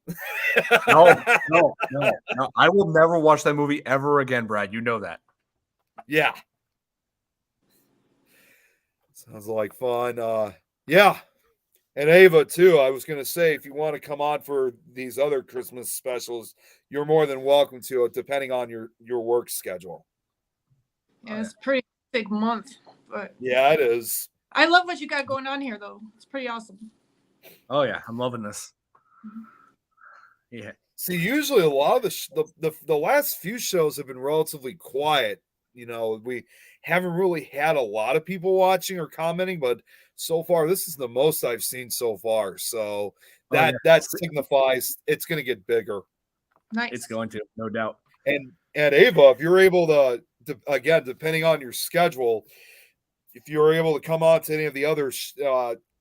B: No. I will never watch that movie ever again, Brad. You know that.
C: Yeah. Sounds like fun. Yeah. And Ava, too. I was going to say, if you want to come on for these other Christmas specials, you're more than welcome to, depending on your work schedule.
D: Yeah, it's a pretty big month, but
C: yeah, it is.
D: I love what you got going on here, though. It's pretty awesome.
B: Oh yeah, I'm loving this. Yeah.
C: See, usually a lot of the last few shows have been relatively quiet. You know, we haven't really had a lot of people watching or commenting, but so far this is the most I've seen so far. So that signifies it's going to get bigger.
D: Nice.
B: It's going to, no doubt.
C: And Ava, if you're able to again, depending on your schedule, if you're able to come on to any of the other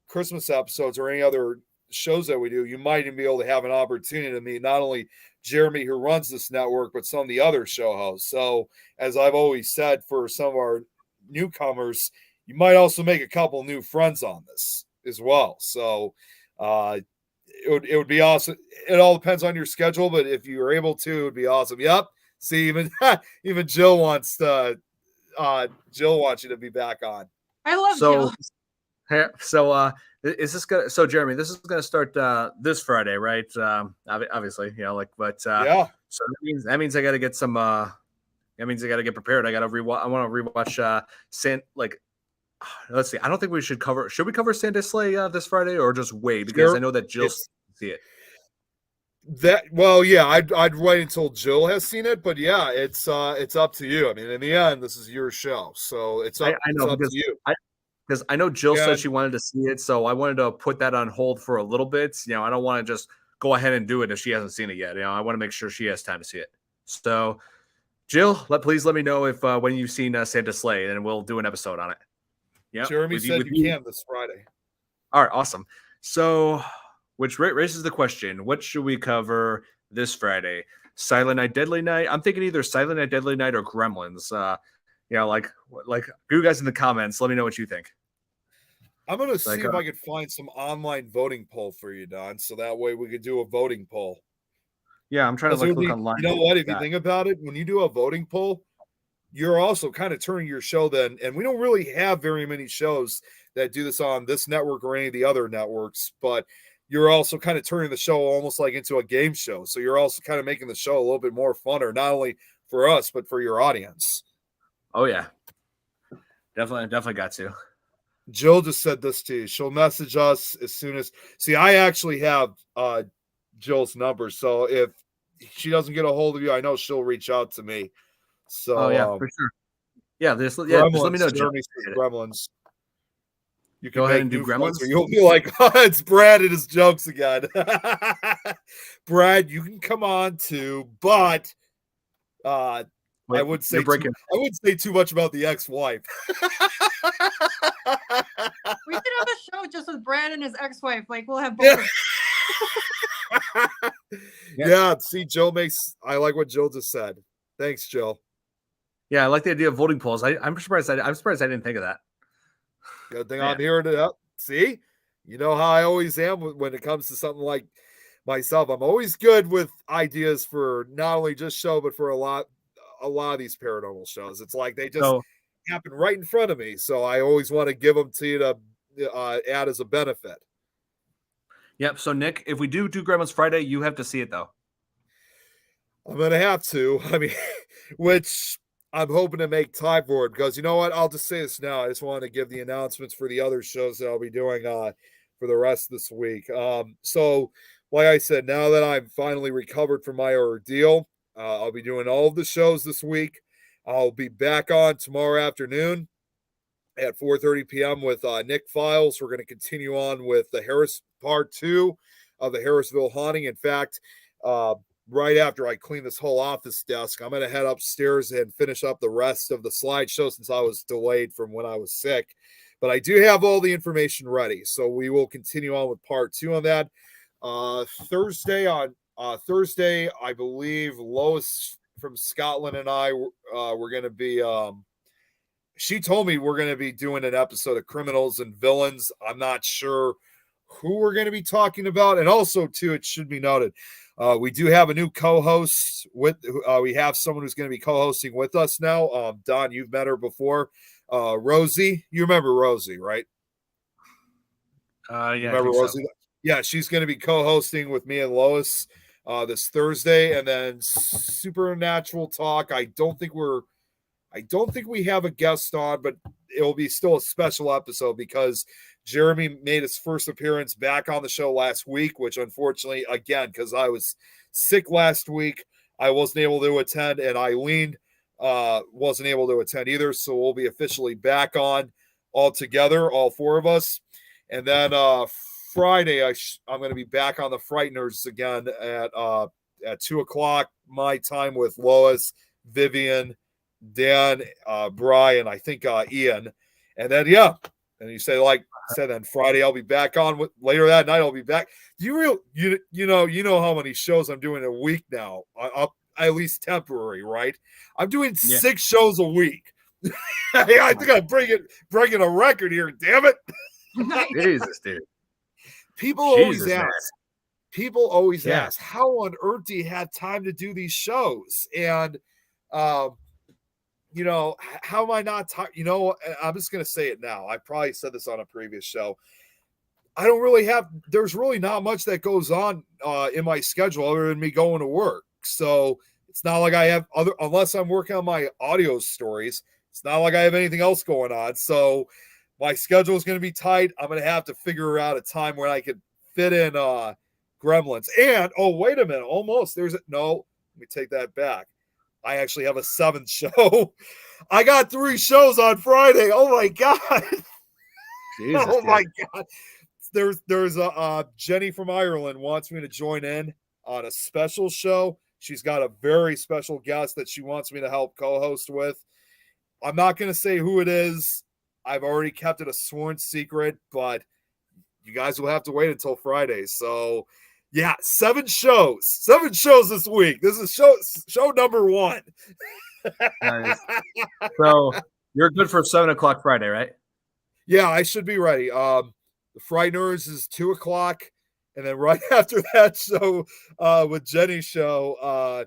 C: Christmas episodes or any other shows that we do, you might even be able to have an opportunity to meet not only Jeremy, who runs this network, but some of the other show hosts. So, as I've always said, for some of our newcomers, you might also make a couple new friends on this as well. So, it would be awesome. It all depends on your schedule, but if you're able to, it would be awesome. Yep. See, even Jill wants you to be back on.
D: I love Jill.
B: So is this gonna? So Jeremy, this is gonna start this Friday, right? Obviously, you know, like, but
C: yeah.
B: So that means I got to get some. That means I got to get prepared. I got to rewatch. I want to rewatch let's see. I don't think we should cover. Should we cover Santa Slay this Friday or just wait? Because I know that Jill see it.
C: I'd wait until Jill has seen it, but yeah, it's up to you. I mean, in the end, this is your show, so it's up to you.
B: Because I know Jill said she wanted to see it, so I wanted to put that on hold for a little bit. You know, I don't want to just go ahead and do it if she hasn't seen it yet. You know, I want to make sure she has time to see it. So, Jill, please let me know if when you've seen Santa Slay, and we'll do an episode on it. Yeah,
C: Jeremy said you can this Friday.
B: All right, awesome. So, which raises the question: what should we cover this Friday? Silent Night, Deadly Night. I'm thinking either Silent Night, Deadly Night, or Gremlins. You know, like you guys in the comments, let me know what you think.
C: I'm going to see if I could find some online voting poll for you, Don, so that way we could do a voting poll.
B: Yeah, I'm trying to look online.
C: You know what? If you think about it, when you do a voting poll, you're also kind of turning your show then, and we don't really have very many shows that do this on this network or any of the other networks, but you're also kind of turning the show almost like into a game show. So you're also kind of making the show a little bit more funner, not only for us, but for your audience.
B: Oh, yeah. Definitely got to.
C: Jill just said this to you. She'll message us as soon as. See, I actually have Jill's number, so if she doesn't get a hold of you, I know she'll reach out to me. So,
B: for sure. Yeah, just let me know.
C: Gremlins. You can
B: go ahead and do Gremlins.
C: You'll be like, oh, it's Brad and his jokes again. Brad, you can come on too, but I would say too much about the ex-wife.
D: We should have a show just with Brad and his ex-wife. Like, we'll have both.
C: Yeah. See, Jill I like what Jill just said. Thanks, Jill.
B: Yeah, I like the idea of voting polls. I'm surprised I didn't think of that.
C: Good thing I'm hearing it up. See, you know how I always am when it comes to something like myself. I'm always good with ideas for not only just show, but for a lot of these paranormal shows. It's like they just happen right in front of me. So I always want to give them to you to add as a benefit.
B: Yep. So Nick, if we do Gremlins Friday, you have to see it though.
C: I'm going to have to. I mean, which I'm hoping to make time for it, because you know what? I'll just say this now. I just want to give the announcements for the other shows that I'll be doing for the rest of this week. So like I said, now that I'm finally recovered from my ordeal, I'll be doing all of the shows this week. I'll be back on tomorrow afternoon at 4:30 p.m. with Nick Files. We're going to continue on with the Harris part 2 of the Harrisville haunting. In fact, right after I clean this whole office desk, I'm going to head upstairs and finish up the rest of the slideshow since I was delayed from when I was sick. But I do have all the information ready, so we will continue on with part 2 on that. Thursday, I believe Lois from Scotland and I we're going to be. She told me we're going to be doing an episode of Criminals and Villains. I'm not sure who we're going to be talking about. And also, too, it should be noted, we do have a new co-host. We have someone who's going to be co-hosting with us now. Don, you've met her before. Rosie, you remember Rosie, right?
B: Yeah,
C: remember Rosie? So. Yeah, she's going to be co-hosting with me and Lois this Thursday, and then Supernatural Talk. I don't think we have a guest on, but it'll be still a special episode because Jeremy made his first appearance back on the show last week, which unfortunately, again, because I was sick last week, I wasn't able to attend, and Eileen wasn't able to attend either. So we'll be officially back on all together, all four of us. And then Friday, I'm going to be back on the Frighteners again at 2:00 my time with Lois, Vivian, Dan, Brian, I think Ian. And then, yeah. And you say, like I said, then Friday I'll be back on with later that night. I'll be back. You know how many shows I'm doing a week now, at least temporary, right? I'm doing 6 shows a week. I think I'm breaking a record here. Damn it!
B: Jesus, dude.
C: People always ask, how on earth do you have time to do these shows? And how am I not tired? I'm just going to say it now. I probably said this on a previous show. There's really not much that goes on in my schedule other than me going to work. So it's not like I have unless I'm working on my audio stories, it's not like I have anything else going on. So my schedule is going to be tight. I'm going to have to figure out a time where I can fit in Gremlins. And, wait a minute. Almost. Let me take that back. I actually have a 7th show. I got 3 shows on Friday. Oh my God.
B: Jesus,
C: oh my God. There's a Jenny from Ireland wants me to join in on a special show. She's got a very special guest that she wants me to help co-host with. I'm not going to say who it is. I've already kept it a sworn secret, but you guys will have to wait until Friday. So yeah, 7 shows this week. This is show number 1.
B: Nice. So you're good for 7:00 Friday, right?
C: Yeah, I should be ready. The Frighteners is 2:00, and then right after that show with Jenny's show,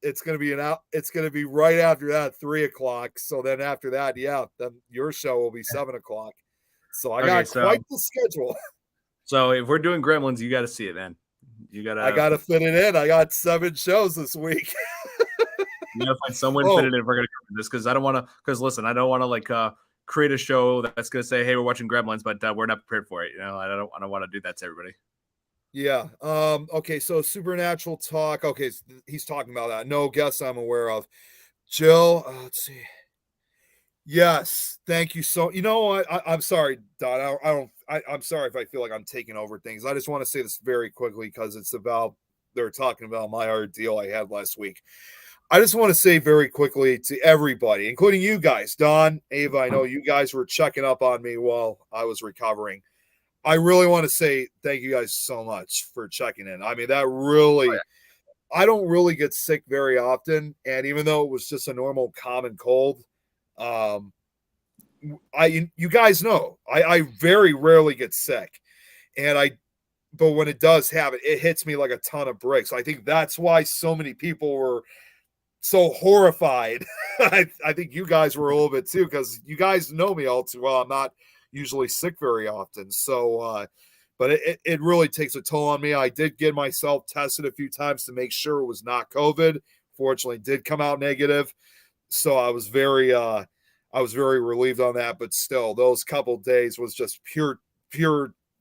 C: it's gonna be right after that 3:00. So then after that, then your show will be 7:00. So I got quite the schedule.
B: So if we're doing Gremlins, you got to see it, man. I
C: got to fit it in. I got 7 shows this week.
B: You got to find someone to fit it in if we're going to cover this, because I don't want to. Because listen, I don't want to create a show that's going to say, "Hey, we're watching Gremlins," but we're not prepared for it. I don't want to do that to everybody.
C: Yeah. Okay. So Supernatural Talk. Okay, he's talking about that. No guests I'm aware of. Jill. Let's see. Yes. Thank you. So you know what? I'm sorry, Don. I'm sorry if I feel like I'm taking over things. I just want to say this very quickly because they're talking about my ordeal I had last week. I just want to say very quickly to everybody, including you guys, Don, Ava, I know you guys were checking up on me while I was recovering. I really want to say thank you guys so much for checking in. I mean, that really, I don't really get sick very often. And even though it was just a normal common cold, you guys know, I very rarely get sick. But when it does happen, it hits me like a ton of bricks. I think that's why so many people were so horrified. I think you guys were a little bit too, because you guys know me all too well. I'm not usually sick very often. So, but it really takes a toll on me. I did get myself tested a few times to make sure it was not COVID. Fortunately, it did come out negative. So I was very relieved on that. But still, those couple days was just pure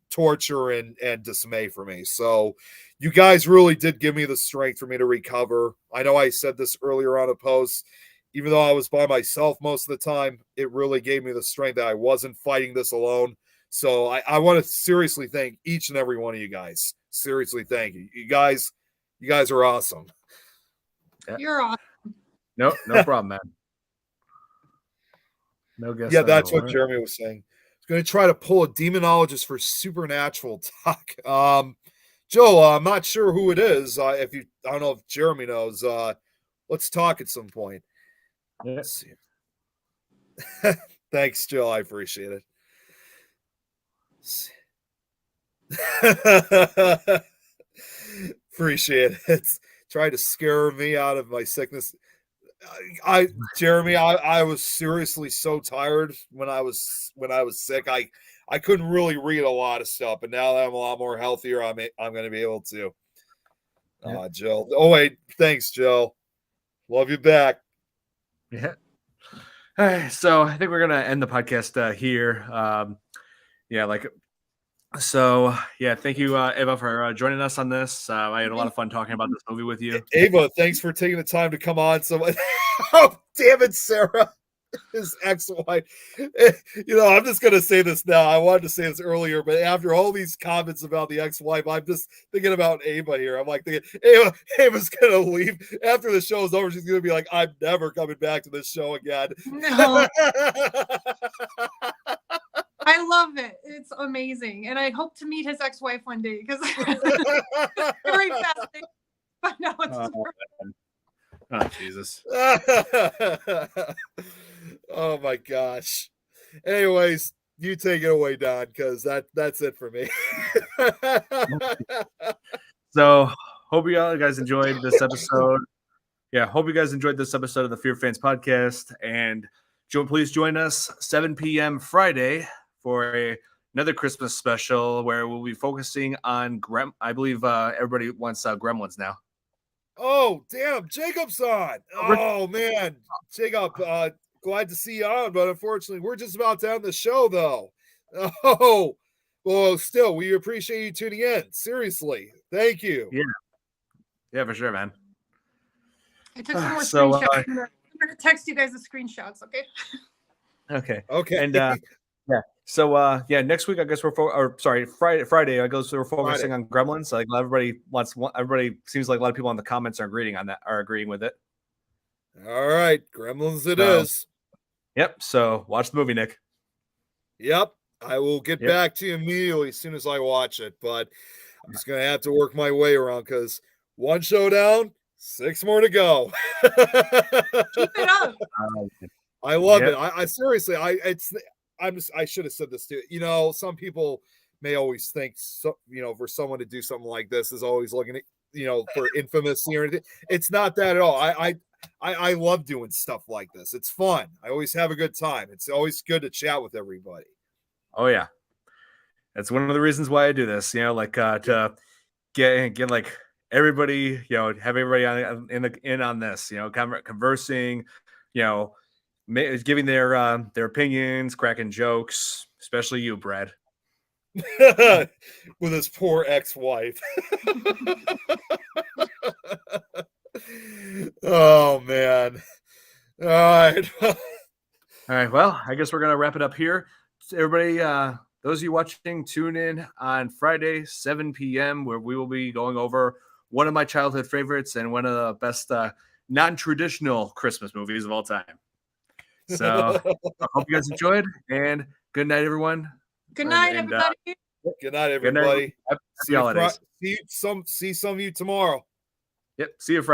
C: torture and dismay for me. So you guys really did give me the strength for me to recover. I know I said this earlier on a post. Even though I was by myself most of the time, it really gave me the strength that I wasn't fighting this alone. So I want to seriously thank each and every one of you guys. Seriously, thank you. You guys are awesome.
B: Yeah.
D: You're awesome.
B: No problem, man. No guess.
C: Yeah, that's what Jeremy was saying. He's going to try to pull a demonologist for Supernatural Talk. Joe, I'm not sure who it is. I don't know if Jeremy knows. Let's talk at some point.
B: Yeah.
C: Let's see. Thanks, Jill. I appreciate it. Appreciate it. Trying to scare me out of my sickness. Jeremy, I was seriously so tired when I was sick. I couldn't really read a lot of stuff, but now that I'm a lot more healthier, I'm going to be able to.
B: Yeah.
C: Joe. Oh wait, thanks, Joe. Love you back.
B: Yeah. All right, so I think we're gonna end the podcast here. Thank you, Eva, for joining us on this. I had a lot of fun talking about this movie with you.
C: Ava, thanks for taking the time to come on. So, oh damn it, Sarah, his ex-wife. I'm just gonna say this now. I wanted to say this earlier, but after all these comments about the ex-wife, I'm just thinking about Ava here. I'm like thinking, Ava's gonna leave after the show's over. She's gonna be like, I'm never coming back to this show again.
D: No. I love it. It's amazing. And I hope to meet his ex-wife one day because very fascinating. But no, it's
B: Oh, Jesus.
C: Oh my gosh. Anyways, you take it away, Don, because that's it for me.
B: So hope you guys enjoyed this episode. Yeah, hope you guys enjoyed this episode of the Fear Fans podcast. And please join us 7 p.m. Friday for another Christmas special where we'll be focusing on I believe everybody wants Gremlins now.
C: Oh, damn, Jacob's on. Oh man, Jacob, glad to see you on, but unfortunately, we're just about to end the show, though. Oh, well, still, we appreciate you tuning in. Seriously, thank you.
B: Yeah, for sure, man.
D: I took some more screenshots. I'm gonna text you guys the screenshots, okay?
B: Okay. And So next week I guess Friday I guess we're focusing on Gremlins. Like everybody seems like a lot of people in the comments are agreeing with it.
C: All right, Gremlins it is.
B: Yep. So watch the movie, Nick.
C: Yep. I will get back to you immediately as soon as I watch it, but I'm just gonna have to work my way around because one show down, 6 more to go.
D: Keep it up.
C: I love it. I seriously, I should have said this too. Some people may always think, for someone to do something like this is always looking at, for infamous or anything. It's not that at all. I love doing stuff like this. It's fun. I always have a good time. It's always good to chat with everybody.
B: Oh yeah, that's one of the reasons why I do this. To get like everybody, have everybody in on this. Conversing, giving their opinions, cracking jokes, especially you, Brad.
C: With his poor ex-wife. Oh man. All right.
B: All right. Well, I guess we're gonna wrap it up here. Everybody, those of you watching, tune in on Friday, 7 p.m., where we will be going over one of my childhood favorites and one of the best non-traditional Christmas movies of all time. So I hope you guys enjoyed, and good night, everyone.
D: Good night, everybody.
C: Good night, everybody.
B: Happy holidays.
C: See some of you tomorrow.
B: Yep. See you Friday.